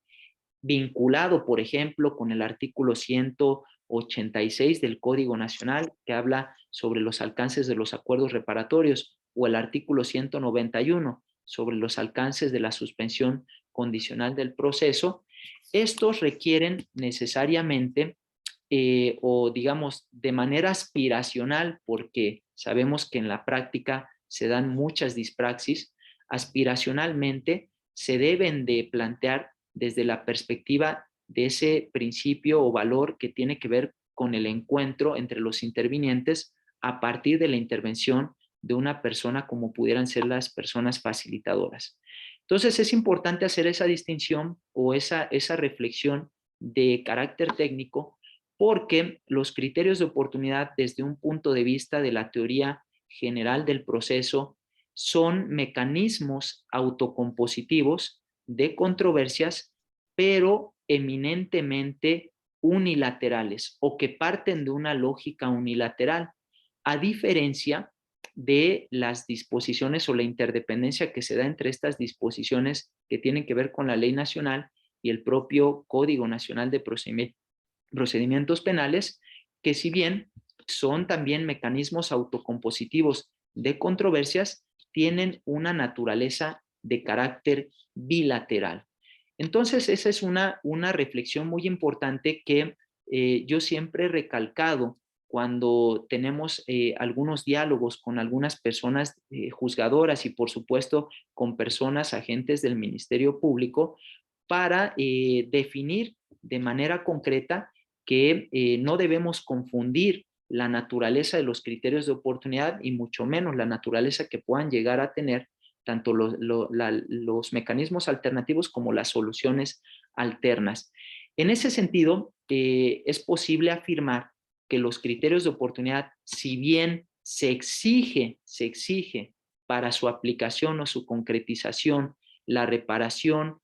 vinculado, por ejemplo, con el artículo 186 del Código Nacional, que habla sobre los alcances de los acuerdos reparatorios, o el artículo 191 sobre los alcances de la suspensión condicional del proceso. Estos requieren necesariamente o digamos de manera aspiracional, porque sabemos que en la práctica se dan muchas dispraxis, aspiracionalmente se deben de plantear desde la perspectiva de ese principio o valor que tiene que ver con el encuentro entre los intervinientes a partir de la intervención de una persona como pudieran ser las personas facilitadoras. Entonces es importante hacer esa distinción o esa reflexión de carácter técnico porque los criterios de oportunidad desde un punto de vista de la teoría general del proceso son mecanismos autocompositivos de controversias, pero eminentemente unilaterales o que parten de una lógica unilateral, a diferencia de las disposiciones o la interdependencia que se da entre estas disposiciones que tienen que ver con la ley nacional y el propio Código Nacional de Procedimientos Penales, que si bien son también mecanismos autocompositivos de controversias, tienen una naturaleza de carácter bilateral. Entonces, esa es una reflexión muy importante que yo siempre he recalcado cuando tenemos algunos diálogos con algunas personas juzgadoras y por supuesto con personas agentes del Ministerio Público para definir de manera concreta que no debemos confundir la naturaleza de los criterios de oportunidad y mucho menos la naturaleza que puedan llegar a tener tanto los mecanismos alternativos como las soluciones alternas. En ese sentido, es posible afirmar que los criterios de oportunidad, si bien se exige para su aplicación o su concretización la reparación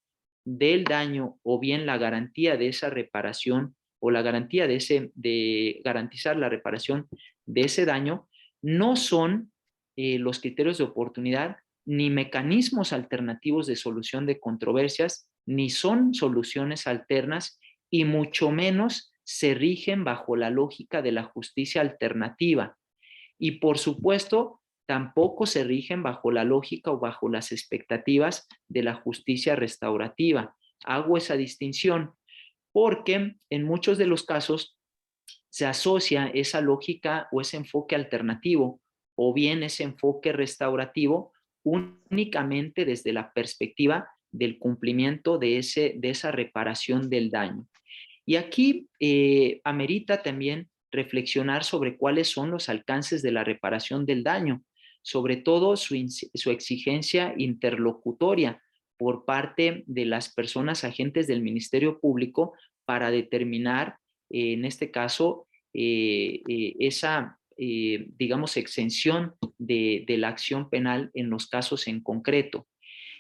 del daño o bien la garantía de esa reparación o la garantía de garantizar la reparación de ese daño, no son los criterios de oportunidad ni mecanismos alternativos de solución de controversias, ni son soluciones alternas y mucho menos se rigen bajo la lógica de la justicia alternativa. Y por supuesto, tampoco se rigen bajo la lógica o bajo las expectativas de la justicia restaurativa. Hago esa distinción porque en muchos de los casos se asocia esa lógica o ese enfoque alternativo o bien ese enfoque restaurativo únicamente desde la perspectiva del cumplimiento de esa reparación del daño. Y aquí amerita también reflexionar sobre cuáles son los alcances de la reparación del daño, sobre todo su exigencia interlocutoria, por parte de las personas agentes del Ministerio Público para determinar, en este caso, esa, digamos, exención de la acción penal en los casos en concreto.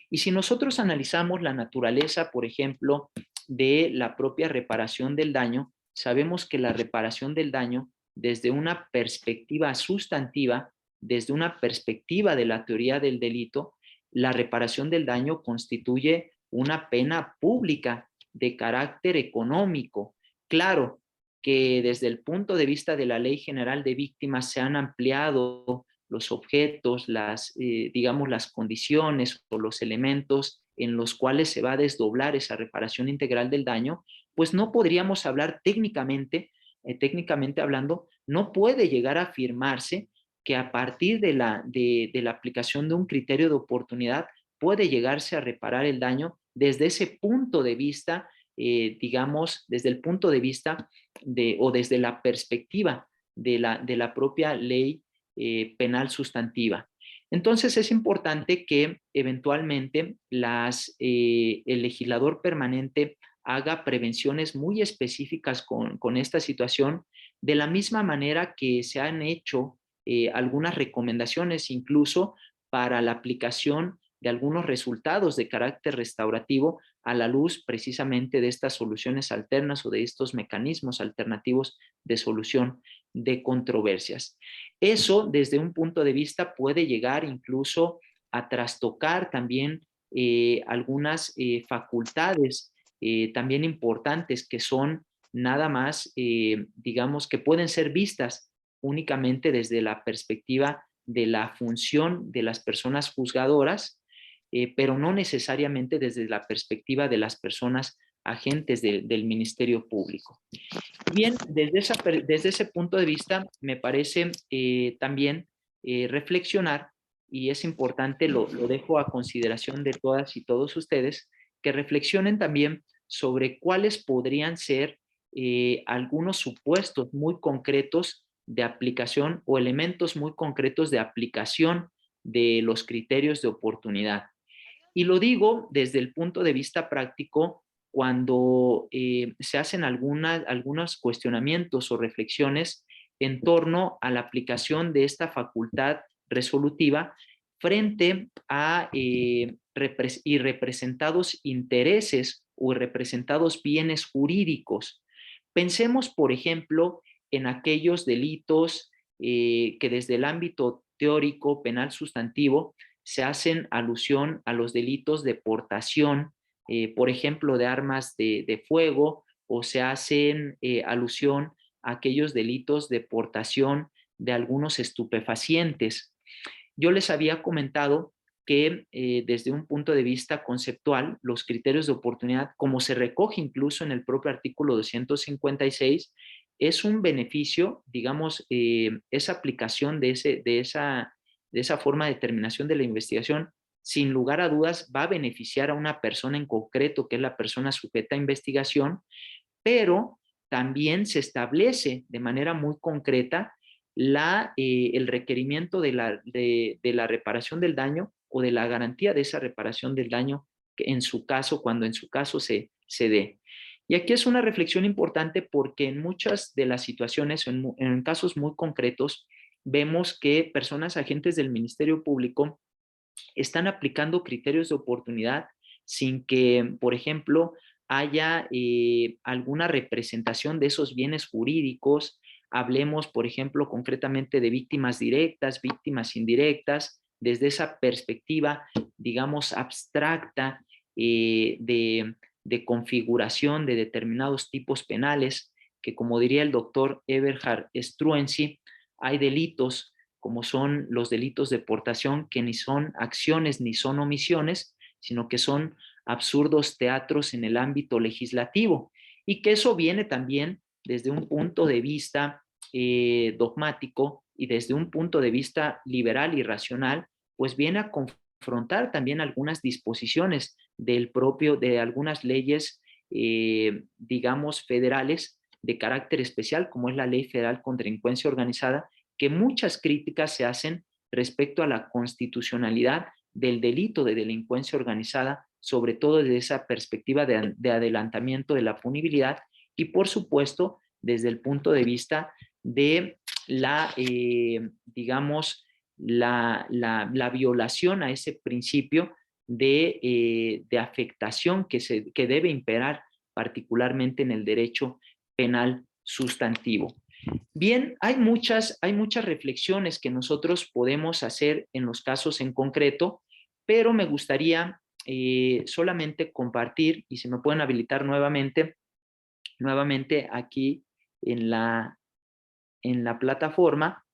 Y si nosotros analizamos la naturaleza, por ejemplo, de la propia reparación del daño, sabemos que la reparación del daño, desde una perspectiva sustantiva, desde una perspectiva de la teoría del delito, la reparación del daño constituye una pena pública de carácter económico. Claro que desde el punto de vista de la Ley General de Víctimas se han ampliado los objetos, digamos, las condiciones o los elementos en los cuales se va a desdoblar esa reparación integral del daño, pues no podríamos hablar técnicamente hablando, no puede llegar a afirmarse que a partir de la aplicación de un criterio de oportunidad puede llegarse a reparar el daño desde ese punto de vista, digamos, desde el punto de vista o desde la perspectiva de la propia ley penal sustantiva. Entonces es importante que eventualmente el legislador permanente haga prevenciones muy específicas con esta situación, de la misma manera que se han hecho algunas recomendaciones incluso para la aplicación de algunos resultados de carácter restaurativo a la luz precisamente de estas soluciones alternas o de estos mecanismos alternativos de solución de controversias. Eso, desde un punto de vista, puede llegar incluso a trastocar también algunas facultades también importantes que son nada más, digamos, que pueden ser vistas únicamente desde la perspectiva de la función de las personas juzgadoras, pero no necesariamente desde la perspectiva de las personas agentes del Ministerio Público. Bien, desde ese punto de vista, me parece también reflexionar, y es importante, lo dejo a consideración de todas y todos ustedes, que reflexionen también sobre cuáles podrían ser algunos supuestos muy concretos de aplicación o elementos muy concretos de aplicación de los criterios de oportunidad. Y lo digo desde el punto de vista práctico cuando se hacen algunos cuestionamientos o reflexiones en torno a la aplicación de esta facultad resolutiva frente a representados intereses o representados bienes jurídicos. Pensemos, por ejemplo, en aquellos delitos que desde el ámbito teórico penal sustantivo se hacen alusión a los delitos de portación, por ejemplo, de armas de fuego, o se hacen alusión a aquellos delitos de portación de algunos estupefacientes. Yo les había comentado que desde un punto de vista conceptual, los criterios de oportunidad, como se recoge incluso en el propio artículo 256, es un beneficio, digamos, esa aplicación de esa forma de determinación de la investigación, sin lugar a dudas, va a beneficiar a una persona en concreto, que es la persona sujeta a investigación, pero también se establece de manera muy concreta el requerimiento de la reparación del daño o de la garantía de esa reparación del daño en su caso, cuando en su caso se dé. Y aquí es una reflexión importante porque en muchas de las situaciones, en casos muy concretos, vemos que personas agentes del Ministerio Público están aplicando criterios de oportunidad sin que, por ejemplo, haya alguna representación de esos bienes jurídicos. Hablemos, por ejemplo, concretamente de víctimas directas, víctimas indirectas, desde esa perspectiva, digamos, abstracta de configuración de determinados tipos penales, que como diría el doctor Eberhard Struensee, hay delitos como son los delitos de portación que ni son acciones ni son omisiones, sino que son absurdos teatros en el ámbito legislativo, y que eso viene también desde un punto de vista dogmático y desde un punto de vista liberal y racional, pues viene a confrontar también algunas disposiciones de algunas leyes, digamos, federales de carácter especial, como es la Ley Federal contra Delincuencia Organizada, que muchas críticas se hacen respecto a la constitucionalidad del delito de delincuencia organizada, sobre todo desde esa perspectiva de adelantamiento de la punibilidad y, por supuesto, desde el punto de vista de la, digamos, la violación a ese principio de afectación que debe imperar particularmente en el derecho penal sustantivo. Bien, hay muchas reflexiones que nosotros podemos hacer en los casos en concreto, pero me gustaría solamente compartir, y si me pueden habilitar nuevamente aquí en la plataforma,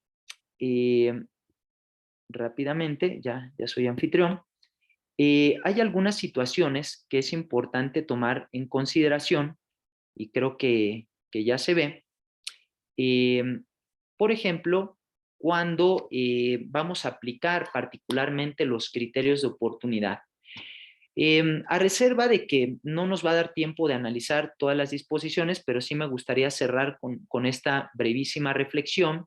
rápidamente, ya soy anfitrión. Hay algunas situaciones que es importante tomar en consideración y creo que ya se ve. Por ejemplo, cuando vamos a aplicar particularmente los criterios de oportunidad. A reserva de que no nos va a dar tiempo de analizar todas las disposiciones, pero sí me gustaría cerrar con esta brevísima reflexión.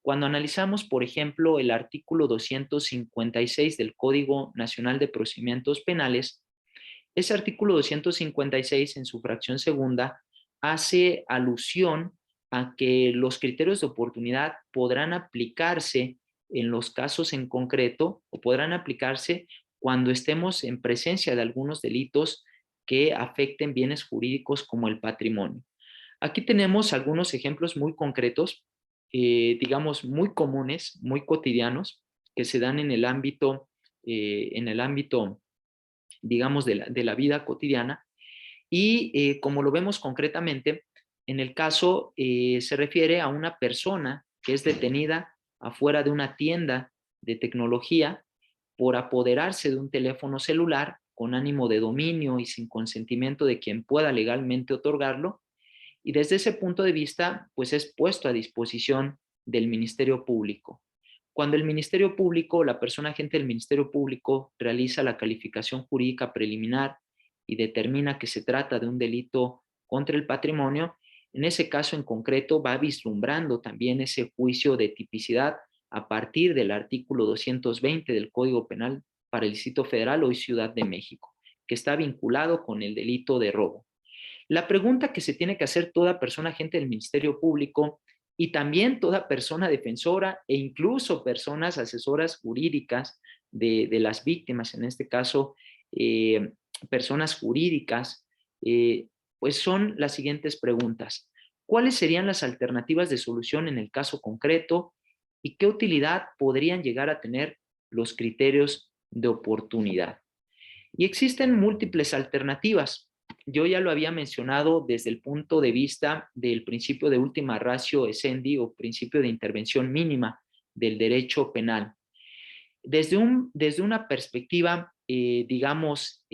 Cuando analizamos, por ejemplo, el artículo 256 del Código Nacional de Procedimientos Penales, ese artículo 256 en su fracción segunda hace alusión a que los criterios de oportunidad podrán aplicarse en los casos en concreto o podrán aplicarse cuando estemos en presencia de algunos delitos que afecten bienes jurídicos como el patrimonio. Aquí tenemos algunos ejemplos muy concretos, digamos muy comunes, muy cotidianos, que se dan en el ámbito, digamos, de la vida cotidiana. Y como lo vemos concretamente, en el caso se refiere a una persona que es detenida afuera de una tienda de tecnología por apoderarse de un teléfono celular con ánimo de dominio y sin consentimiento de quien pueda legalmente otorgarlo. Y desde ese punto de vista, pues es puesto a disposición del Ministerio Público. Cuando el Ministerio Público, la persona agente del Ministerio Público realiza la calificación jurídica preliminar y determina que se trata de un delito contra el patrimonio, en ese caso en concreto va vislumbrando también ese juicio de tipicidad a partir del artículo 220 del Código Penal para el Distrito Federal, hoy Ciudad de México, que está vinculado con el delito de robo. La pregunta que se tiene que hacer toda persona agente del Ministerio Público y también toda persona defensora e incluso personas asesoras jurídicas de las víctimas, en este caso personas jurídicas, pues son las siguientes preguntas. ¿Cuáles serían las alternativas de solución en el caso concreto y qué utilidad podrían llegar a tener los criterios de oportunidad? Y existen múltiples alternativas. Yo ya lo había mencionado desde el punto de vista del principio de última ratio essendi o principio de intervención mínima del derecho penal. Desde una perspectiva, digamos,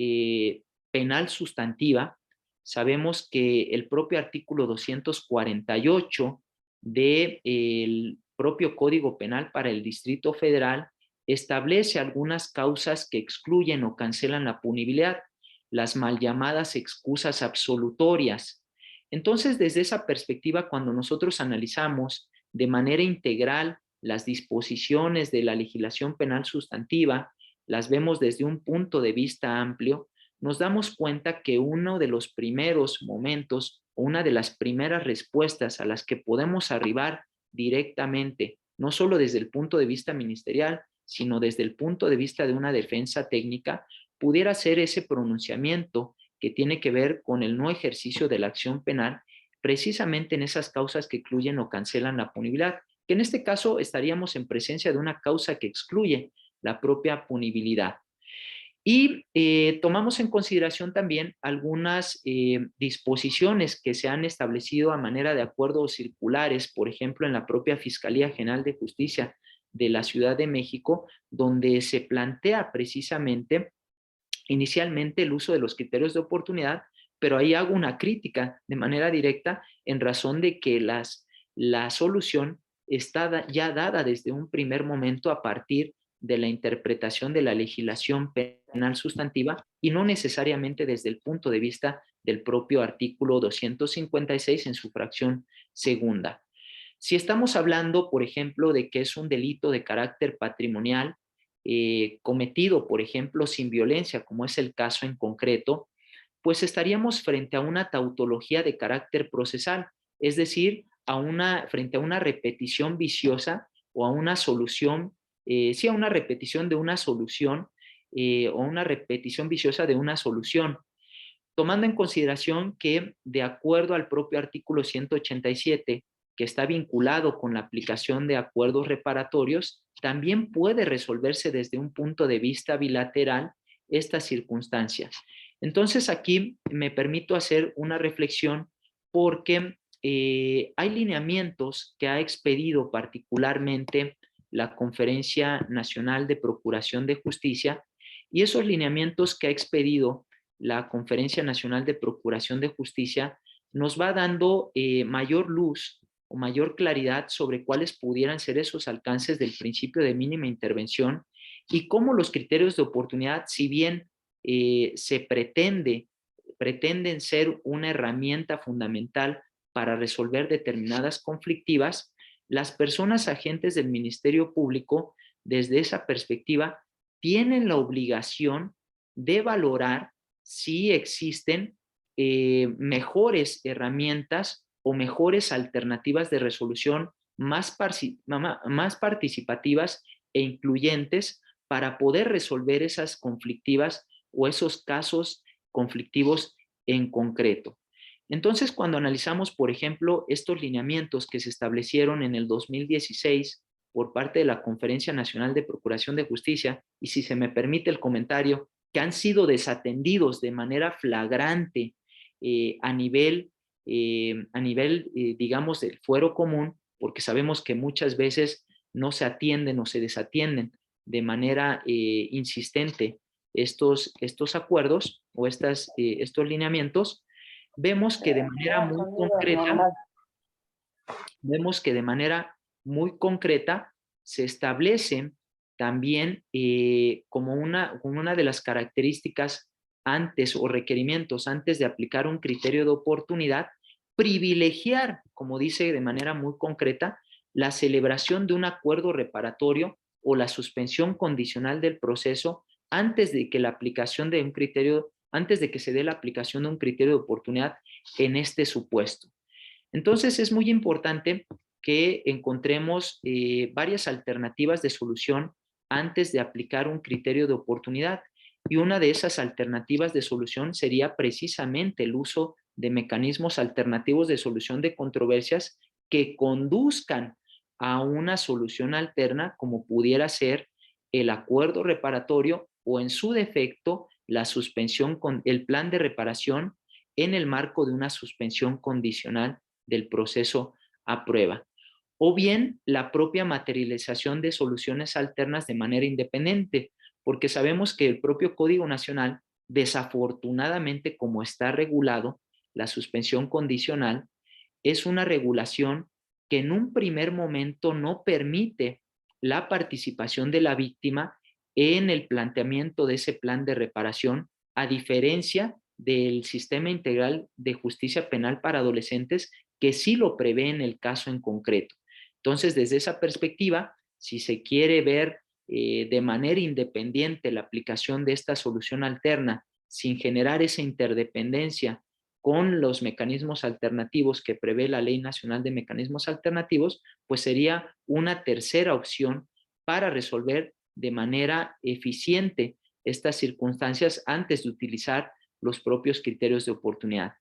penal sustantiva, sabemos que el propio artículo 248 del propio Código Penal para el Distrito Federal establece algunas causas que excluyen o cancelan la punibilidad, las mal llamadas excusas absolutorias. Entonces, desde esa perspectiva, cuando nosotros analizamos de manera integral las disposiciones de la legislación penal sustantiva, las vemos desde un punto de vista amplio, nos damos cuenta que uno de los primeros momentos o una de las primeras respuestas a las que podemos arribar directamente, no solo desde el punto de vista ministerial, sino desde el punto de vista de una defensa técnica, pudiera ser ese pronunciamiento que tiene que ver con el no ejercicio de la acción penal, precisamente en esas causas que excluyen o cancelan la punibilidad, que en este caso estaríamos en presencia de una causa que excluye la propia punibilidad. Y tomamos en consideración también algunas disposiciones que se han establecido a manera de acuerdos circulares, por ejemplo, en la propia Fiscalía General de Justicia de la Ciudad de México, donde se plantea precisamente inicialmente el uso de los criterios de oportunidad, pero ahí hago una crítica de manera directa en razón de que la solución está ya dada desde un primer momento a partir de la interpretación de la legislación penal sustantiva y no necesariamente desde el punto de vista del propio artículo 256 en su fracción segunda. Si estamos hablando, por ejemplo, de que es un delito de carácter patrimonial, cometido, por ejemplo, sin violencia, como es el caso en concreto, pues estaríamos frente a una tautología de carácter procesal, es decir, frente a una repetición viciosa o a una solución, sí, a una repetición de una solución o una repetición viciosa de una solución, tomando en consideración que, de acuerdo al propio artículo 187, que está vinculado con la aplicación de acuerdos reparatorios, también puede resolverse desde un punto de vista bilateral estas circunstancias. Entonces aquí me permito hacer una reflexión porque hay lineamientos que ha expedido particularmente la Conferencia Nacional de Procuración de Justicia, y esos lineamientos que ha expedido la Conferencia Nacional de Procuración de Justicia nos va dando mayor luz o mayor claridad sobre cuáles pudieran ser esos alcances del principio de mínima intervención y cómo los criterios de oportunidad, si bien pretenden ser una herramienta fundamental para resolver determinadas conflictivas, las personas agentes del Ministerio Público, desde esa perspectiva, tienen la obligación de valorar si existen mejores herramientas o mejores alternativas de resolución más participativas e incluyentes para poder resolver esas conflictivas o esos casos conflictivos en concreto. Entonces, cuando analizamos, por ejemplo, estos lineamientos que se establecieron en el 2016 por parte de la Conferencia Nacional de Procuración de Justicia, y si se me permite el comentario, que han sido desatendidos de manera flagrante a nivel, digamos, del fuero común, porque sabemos que muchas veces no se atienden o se desatienden de manera insistente estos acuerdos o estos lineamientos, vemos que de manera muy concreta se establecen también como una de las características antes o requerimientos antes de aplicar un criterio de oportunidad, privilegiar, como dice de manera muy concreta, la celebración de un acuerdo reparatorio o la suspensión condicional del proceso antes de que se dé la aplicación de un criterio de oportunidad en este supuesto. Entonces es muy importante que encontremos varias alternativas de solución antes de aplicar un criterio de oportunidad. Y una de esas alternativas de solución sería precisamente el uso de mecanismos alternativos de solución de controversias que conduzcan a una solución alterna, como pudiera ser el acuerdo reparatorio o, en su defecto, la suspensión con el plan de reparación en el marco de una suspensión condicional del proceso a prueba, o bien la propia materialización de soluciones alternas de manera independiente, porque sabemos que el propio Código Nacional, desafortunadamente, como está regulado, la suspensión condicional es una regulación que en un primer momento no permite la participación de la víctima en el planteamiento de ese plan de reparación, a diferencia del sistema integral de justicia penal para adolescentes, que sí lo prevé en el caso en concreto. Entonces, desde esa perspectiva, si se quiere ver de manera independiente la aplicación de esta solución alterna, sin generar esa interdependencia con los mecanismos alternativos que prevé la Ley Nacional de Mecanismos Alternativos, pues sería una tercera opción para resolver de manera eficiente estas circunstancias antes de utilizar los propios criterios de oportunidad.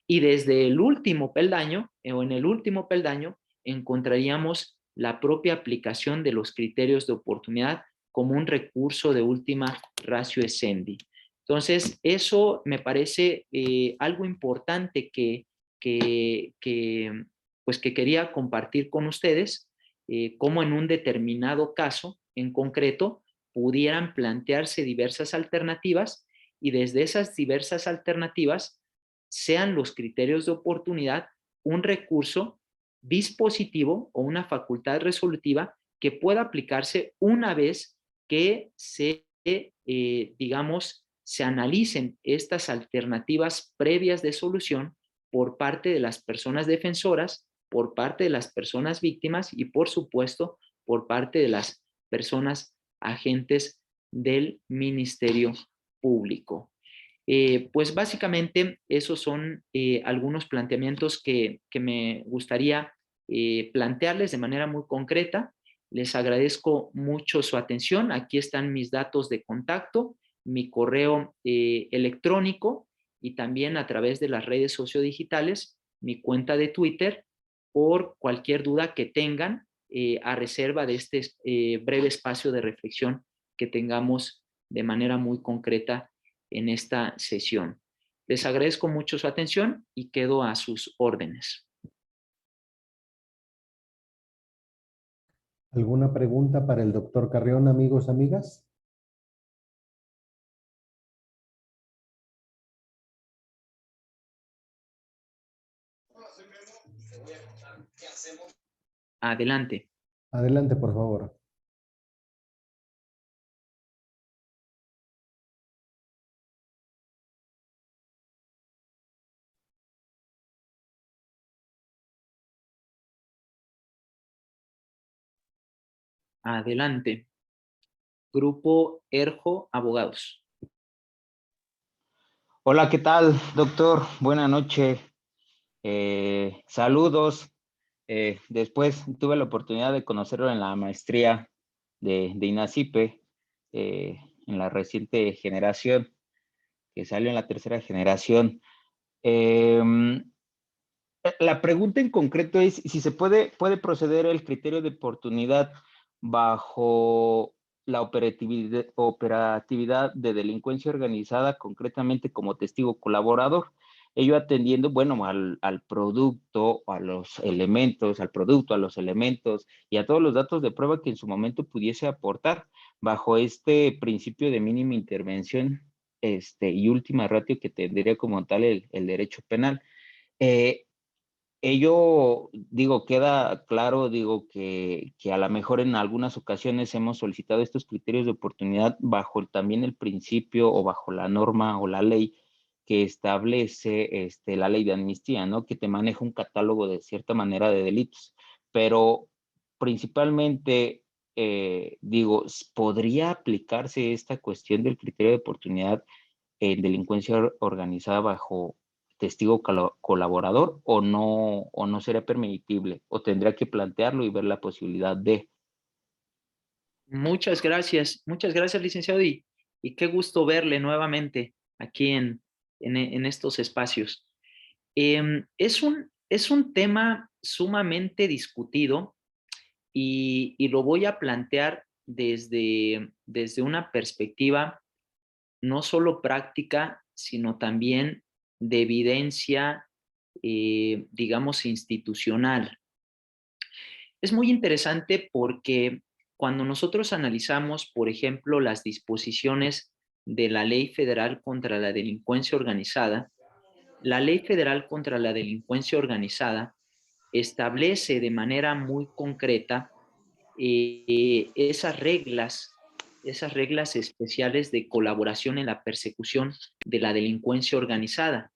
Y desde el último peldaño, o en el último peldaño, encontraríamos la propia aplicación de los criterios de oportunidad como un recurso de última ratio essendi. Entonces, eso me parece algo importante que quería compartir con ustedes, cómo en un determinado caso en concreto pudieran plantearse diversas alternativas, y desde esas diversas alternativas sean los criterios de oportunidad un recurso dispositivo o una facultad resolutiva que pueda aplicarse una vez que se analicen estas alternativas previas de solución por parte de las personas defensoras, por parte de las personas víctimas y, por supuesto, por parte de las personas agentes del Ministerio Público. Pues básicamente esos son algunos planteamientos que me gustaría plantearles de manera muy concreta. Les agradezco mucho su atención. Aquí están mis datos de contacto, mi correo electrónico y también a través de las redes sociodigitales, mi cuenta de Twitter, por cualquier duda que tengan a reserva de este breve espacio de reflexión que tengamos de manera muy concreta en esta sesión. Les agradezco mucho su atención y quedo a sus órdenes. ¿Alguna pregunta para el doctor Carrión, amigos, amigas? Adelante. Adelante, por favor. Adelante. Grupo Erjo Abogados. Hola, ¿qué tal, doctor? Buenas noches. Saludos. Después tuve la oportunidad de conocerlo en la maestría de INACIPE, en la reciente generación, que salió en la tercera generación. La pregunta en concreto es si se puede proceder el criterio de oportunidad bajo la operatividad de delincuencia organizada, concretamente como testigo colaborador, ello atendiendo, bueno, al producto, a los elementos, al producto, a los elementos y a todos los datos de prueba que en su momento pudiese aportar bajo este principio de mínima intervención y última ratio que tendría como tal el derecho penal. Ello, digo, queda claro, digo, que a lo mejor en algunas ocasiones hemos solicitado estos criterios de oportunidad bajo también el principio o bajo la norma o la ley que establece la ley de amnistía, ¿no? Que te maneja un catálogo de cierta manera de delitos. Pero principalmente, digo, ¿podría aplicarse esta cuestión del criterio de oportunidad en delincuencia organizada bajo testigo colaborador o no sería permitible o tendría que plantearlo y ver la posibilidad de? Muchas gracias, licenciado, y qué gusto verle nuevamente aquí en estos espacios. Es un tema sumamente discutido y lo voy a plantear desde una perspectiva no solo práctica, sino también de evidencia, digamos, institucional. Es muy interesante porque cuando nosotros analizamos, por ejemplo, las disposiciones de la Ley Federal contra la Delincuencia Organizada, la Ley Federal contra la Delincuencia Organizada establece de manera muy concreta esas reglas especiales de colaboración en la persecución de la delincuencia organizada,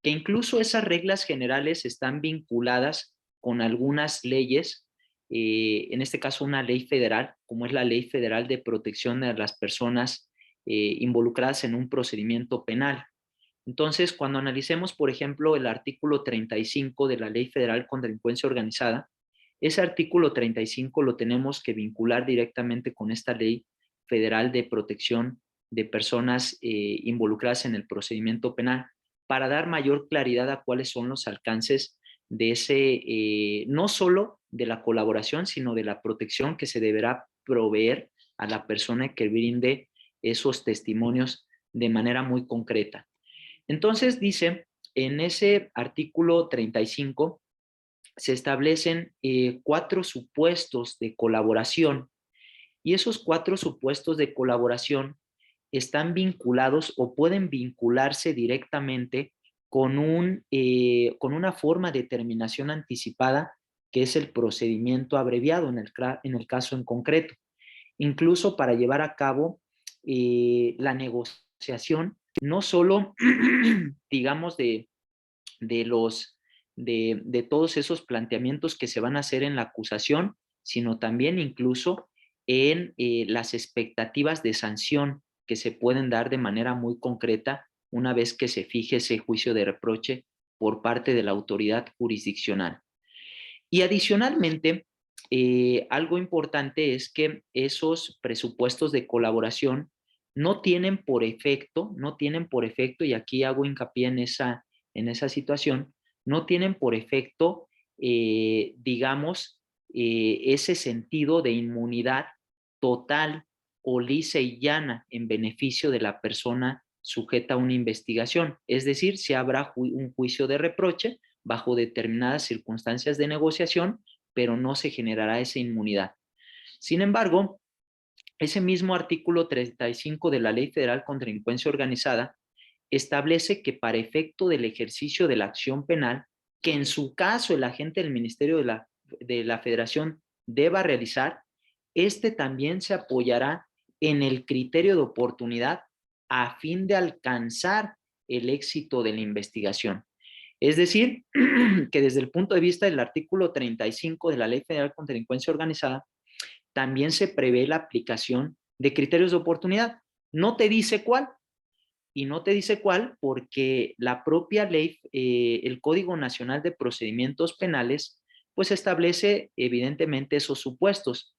que incluso esas reglas generales están vinculadas con algunas leyes, en este caso una ley federal, como es la Ley Federal de Protección de las Personas involucradas en un procedimiento penal. Entonces, cuando analicemos, por ejemplo, el artículo 35 de la Ley Federal contra la Delincuencia Organizada, ese artículo 35 lo tenemos que vincular directamente con esta Ley Federal de Protección de Personas involucradas en el procedimiento penal, para dar mayor claridad a cuáles son los alcances de ese, no solo de la colaboración, sino de la protección que se deberá proveer a la persona que brinde esos testimonios de manera muy concreta. Entonces dice, en ese artículo 35 se establecen 4 supuestos de colaboración, y esos 4 supuestos de colaboración están vinculados o pueden vincularse directamente con una forma de terminación anticipada, que es el procedimiento abreviado en el caso en concreto. Incluso para llevar a cabo la negociación, no solo, digamos, de todos esos planteamientos que se van a hacer en la acusación, sino también incluso en las expectativas de sanción que se pueden dar de manera muy concreta una vez que se fije ese juicio de reproche por parte de la autoridad jurisdiccional. Y adicionalmente, algo importante es que esos presupuestos de colaboración no tienen por efecto, y aquí hago hincapié en esa situación, no tienen por efecto, digamos, ese sentido de inmunidad total o lisa y llana en beneficio de la persona sujeta a una investigación. Es decir, si habrá un juicio de reproche bajo determinadas circunstancias de negociación, pero no se generará esa inmunidad. Sin embargo, ese mismo artículo 35 de la Ley Federal contra la Delincuencia Organizada establece que para efecto del ejercicio de la acción penal, que en su caso el agente del Ministerio de la Federación deba realizar, este también se apoyará en el criterio de oportunidad a fin de alcanzar el éxito de la investigación. Es decir, que desde el punto de vista del artículo 35 de la Ley Federal contra la Delincuencia Organizada, también se prevé la aplicación de criterios de oportunidad. No te dice cuál, y no te dice cuál porque la propia ley, el Código Nacional de Procedimientos Penales, pues establece evidentemente esos supuestos.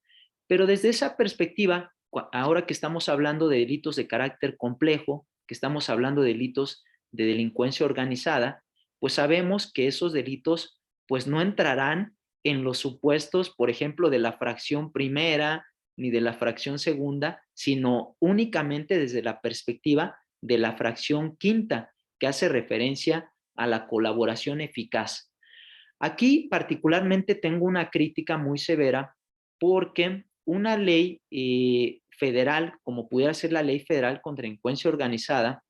Pero desde esa perspectiva, ahora que estamos hablando de delitos de carácter complejo, que estamos hablando de delitos de delincuencia organizada, pues sabemos que esos delitos pues no entrarán en los supuestos, por ejemplo, de la fracción primera ni de la fracción segunda, sino únicamente desde la perspectiva de la fracción quinta, que hace referencia a la colaboración eficaz. Aquí particularmente tengo una crítica muy severa porque una ley federal, como pudiera ser la Ley Federal contra la Delincuencia Organizada,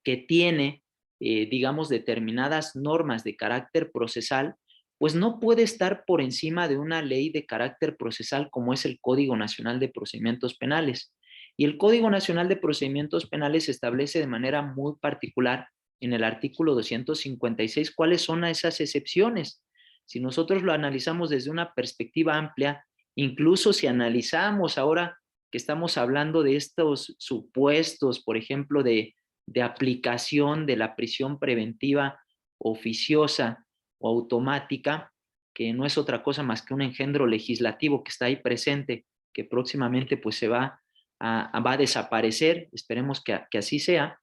que tiene, digamos, determinadas normas de carácter procesal, pues no puede estar por encima de una ley de carácter procesal como es el Código Nacional de Procedimientos Penales. Y el Código Nacional de Procedimientos Penales establece de manera muy particular en el artículo 256 cuáles son esas excepciones. Si nosotros lo analizamos desde una perspectiva amplia, incluso si analizamos ahora que estamos hablando de estos supuestos, por ejemplo, de aplicación de la prisión preventiva oficiosa o automática, que no es otra cosa más que un engendro legislativo que está ahí presente, que próximamente pues se va a desaparecer, esperemos que así sea.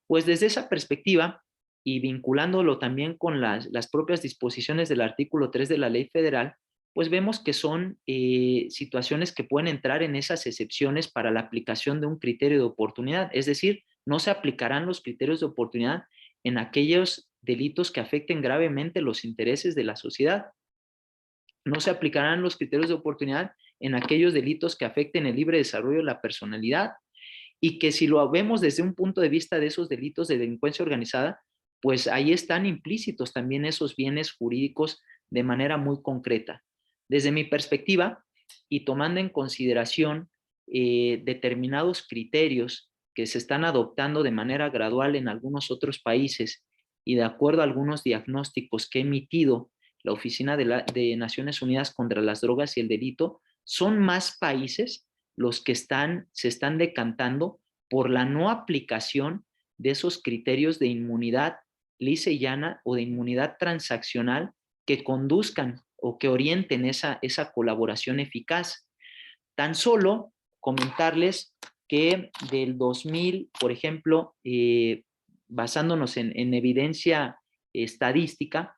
Pues desde esa perspectiva y vinculándolo también con las propias disposiciones del artículo 3 de la Ley Federal, pues vemos que son situaciones que pueden entrar en esas excepciones para la aplicación de un criterio de oportunidad. Es decir, no se aplicarán los criterios de oportunidad en aquellos delitos que afecten gravemente los intereses de la sociedad. No se aplicarán los criterios de oportunidad en aquellos delitos que afecten el libre desarrollo de la personalidad, y que si lo vemos desde un punto de vista de esos delitos de delincuencia organizada, pues ahí están implícitos también esos bienes jurídicos de manera muy concreta. Desde mi perspectiva, y tomando en consideración determinados criterios que se están adoptando de manera gradual en algunos otros países y de acuerdo a algunos diagnósticos que ha emitido la Oficina de Naciones Unidas contra las Drogas y el Delito, son más países los que se están decantando por la no aplicación de esos criterios de inmunidad lisa y llana o de inmunidad transaccional que conduzcan o que orienten esa colaboración eficaz. Tan solo comentarles que del 2000, por ejemplo, basándonos en evidencia estadística,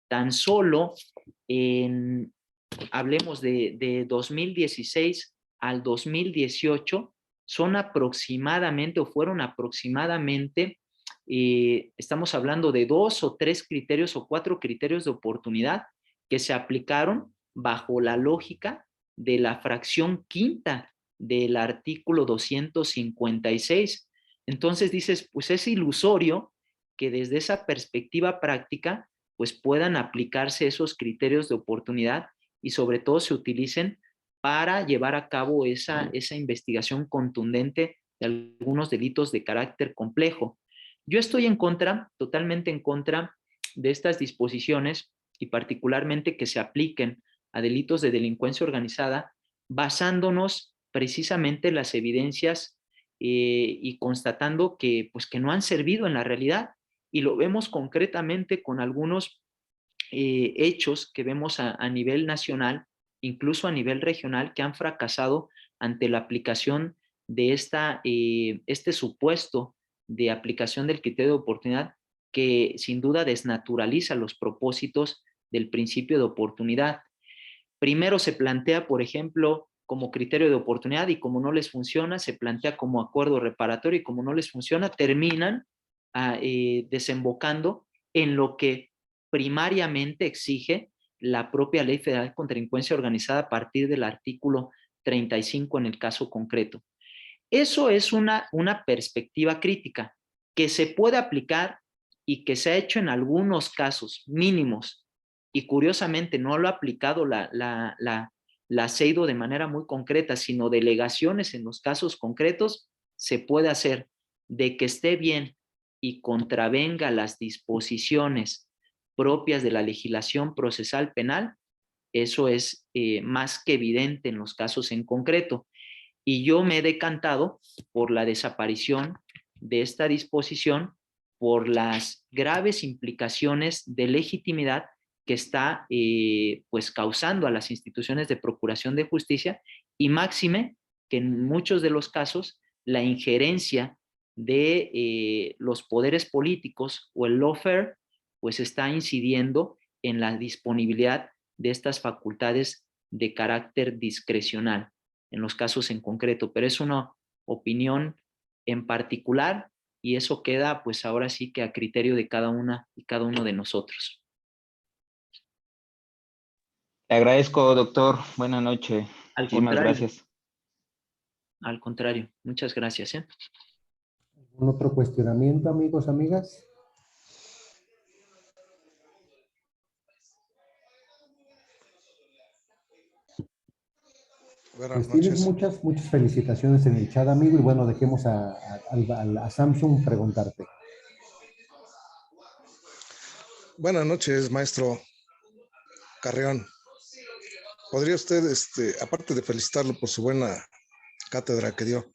tan solo hablemos de 2016 al 2018, son aproximadamente o fueron aproximadamente, estamos hablando de 2 o 3 criterios o 4 criterios de oportunidad que se aplicaron bajo la lógica de la fracción quinta del artículo 256. Entonces dices, pues es ilusorio que desde esa perspectiva práctica pues puedan aplicarse esos criterios de oportunidad y sobre todo se utilicen para llevar a cabo esa investigación contundente de algunos delitos de carácter complejo. Yo estoy en contra, totalmente en contra de estas disposiciones y particularmente que se apliquen a delitos de delincuencia organizada, basándonos precisamente en las evidencias y constatando que, pues, que no han servido en la realidad. Y lo vemos concretamente con algunos hechos que vemos a nivel nacional, incluso a nivel regional, que han fracasado ante la aplicación de este supuesto de aplicación del criterio de oportunidad, que sin duda desnaturaliza los propósitos del principio de oportunidad. Primero se plantea, por ejemplo, como criterio de oportunidad, y como no les funciona, se plantea como acuerdo reparatorio, y como no les funciona, terminan desembocando en lo que primariamente exige la propia Ley Federal contra Delincuencia Organizada a partir del artículo 35 en el caso concreto. Eso es una perspectiva crítica que se puede aplicar y que se ha hecho en algunos casos mínimos, y curiosamente no lo ha aplicado la CEIDO de manera muy concreta, sino delegaciones en los casos concretos. Se puede hacer de que esté bien y contravenga las disposiciones propias de la legislación procesal penal. Eso es más que evidente en los casos en concreto. Y yo me he decantado por la desaparición de esta disposición por las graves implicaciones de legitimidad que está pues causando a las instituciones de procuración de justicia, y máxime que en muchos de los casos la injerencia de los poderes políticos o el lawfare pues está incidiendo en la disponibilidad de estas facultades de carácter discrecional en los casos en concreto, pero es una opinión en particular, y eso queda pues ahora sí que a criterio de cada una y cada uno de nosotros. Le agradezco, doctor. Buenas noches. Muchísimas gracias. Al contrario, muchas gracias. ¿Algún otro cuestionamiento, amigos, amigas? Buenas Pues tienes noches. muchas felicitaciones en el chat, amigo, y bueno, dejemos a Samsung preguntarte. Buenas noches, maestro Carrión. ¿Podría usted, aparte de felicitarlo por su buena cátedra que dio,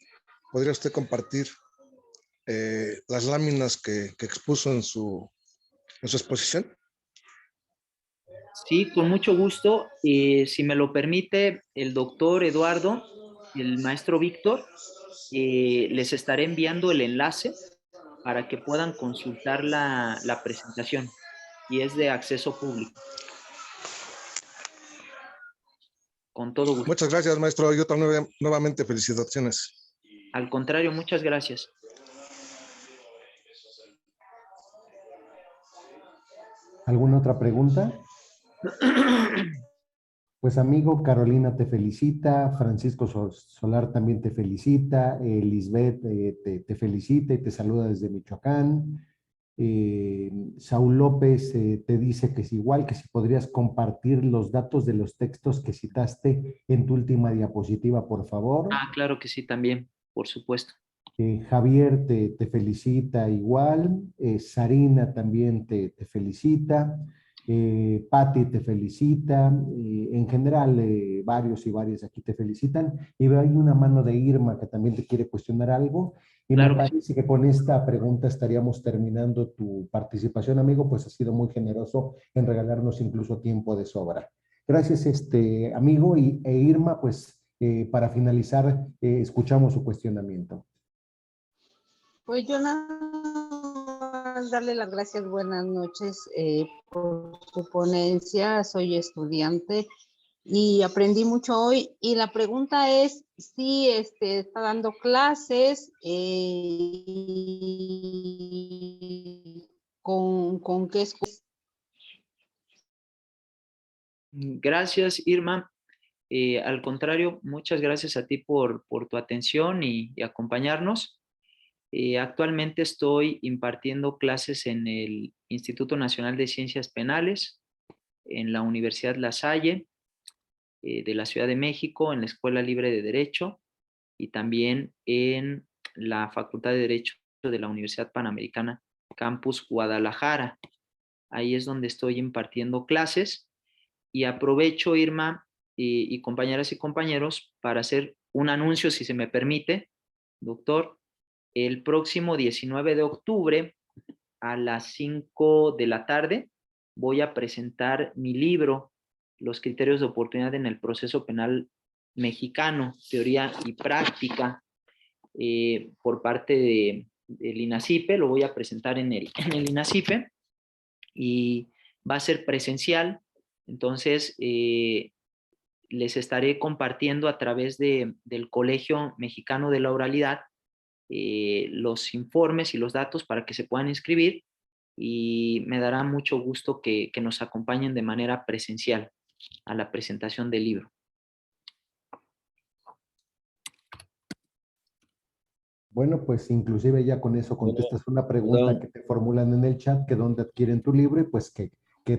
podría usted compartir las láminas que expuso en su exposición? Sí, con mucho gusto. Si me lo permite el doctor Eduardo, el maestro Víctor, les estaré enviando el enlace para que puedan consultar la presentación, y es de acceso público. Con todo gusto. Muchas gracias, maestro. Yo también nuevamente felicitaciones. Al contrario, muchas gracias. ¿Alguna otra pregunta? Pues amigo, Carolina te felicita, Francisco Solar también te felicita, Lisbeth te felicita y te saluda desde Michoacán. Saúl López te dice que es igual, que si podrías compartir los datos de los textos que citaste en tu última diapositiva, por favor. Ah, claro que sí, también, por supuesto. Javier te felicita igual, Sarina también te felicita, Patti te felicita, en general varios y varias aquí te felicitan, y veo ahí una mano de Irma que también te quiere cuestionar algo, y Claro me que sí. parece que con esta pregunta estaríamos terminando tu participación, amigo, pues has sido muy generoso en regalarnos incluso tiempo de sobra. Gracias, amigo, e Irma, pues para finalizar, escuchamos su cuestionamiento. Pues yo nada más darle las gracias, buenas noches por su ponencia. Soy estudiante y aprendí mucho hoy. Y la pregunta es si está dando clases, ¿con qué escuela? Gracias, Irma. Al contrario, muchas gracias a ti por tu atención y acompañarnos. Actualmente estoy impartiendo clases en el Instituto Nacional de Ciencias Penales, en la Universidad La Salle de la Ciudad de México, en la Escuela Libre de Derecho, y también en la Facultad de Derecho de la Universidad Panamericana, Campus Guadalajara. Ahí es donde estoy impartiendo clases, y aprovecho, Irma, y compañeras y compañeros para hacer un anuncio, si se me permite, doctor. El próximo 19 de octubre a las 5 de la tarde voy a presentar mi libro, Los criterios de oportunidad en el proceso penal mexicano, teoría y práctica, por parte del INACIPE. Lo voy a presentar en el INACIPE y va a ser presencial. Entonces, les estaré compartiendo a través del Colegio Mexicano de la Oralidad los informes y los datos para que se puedan inscribir, y me dará mucho gusto que nos acompañen de manera presencial a la presentación del libro. Bueno, pues inclusive ya con eso contestas una pregunta que te formulan en el chat, que dónde adquieren tu libro, y pues que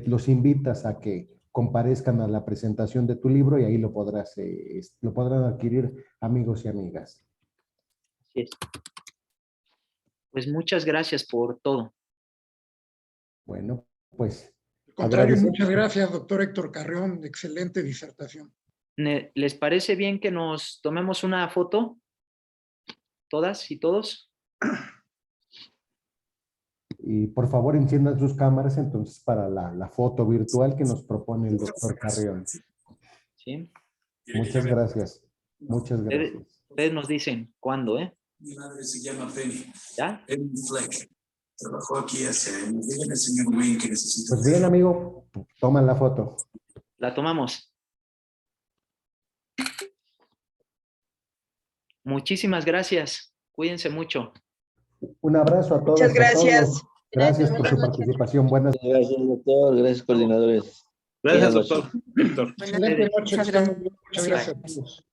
los invitas a que comparezcan a la presentación de tu libro, y ahí lo podrán adquirir amigos y amigas. Así es. Pues muchas gracias por todo. Bueno, pues Al contrario, agradecemos. muchas gracias, doctor Héctor Carrión. Excelente disertación. ¿Les parece bien que nos tomemos una foto? ¿Todas y todos? Y por favor enciendan sus cámaras entonces para la foto virtual que nos propone el doctor Carrión. ¿Sí? Muchas gracias. Muchas gracias. Ustedes nos dicen cuándo, ¿eh? Mi madre se llama Penny. ¿Ya? Penny Fleck. Trabajó aquí hace años. Dígale al señor Wayne que necesita. Pues bien, amigo, toman la foto. La tomamos. Muchísimas gracias. Cuídense mucho. Un abrazo a todos. Muchas gracias. A todos. Gracias por su participación. Buenas noches. Gracias, doctor. Gracias, coordinadores. Gracias, Buenas doctor. Héctor. Excelente noche. Muchas Estamos bien. Muchas gracias a todos.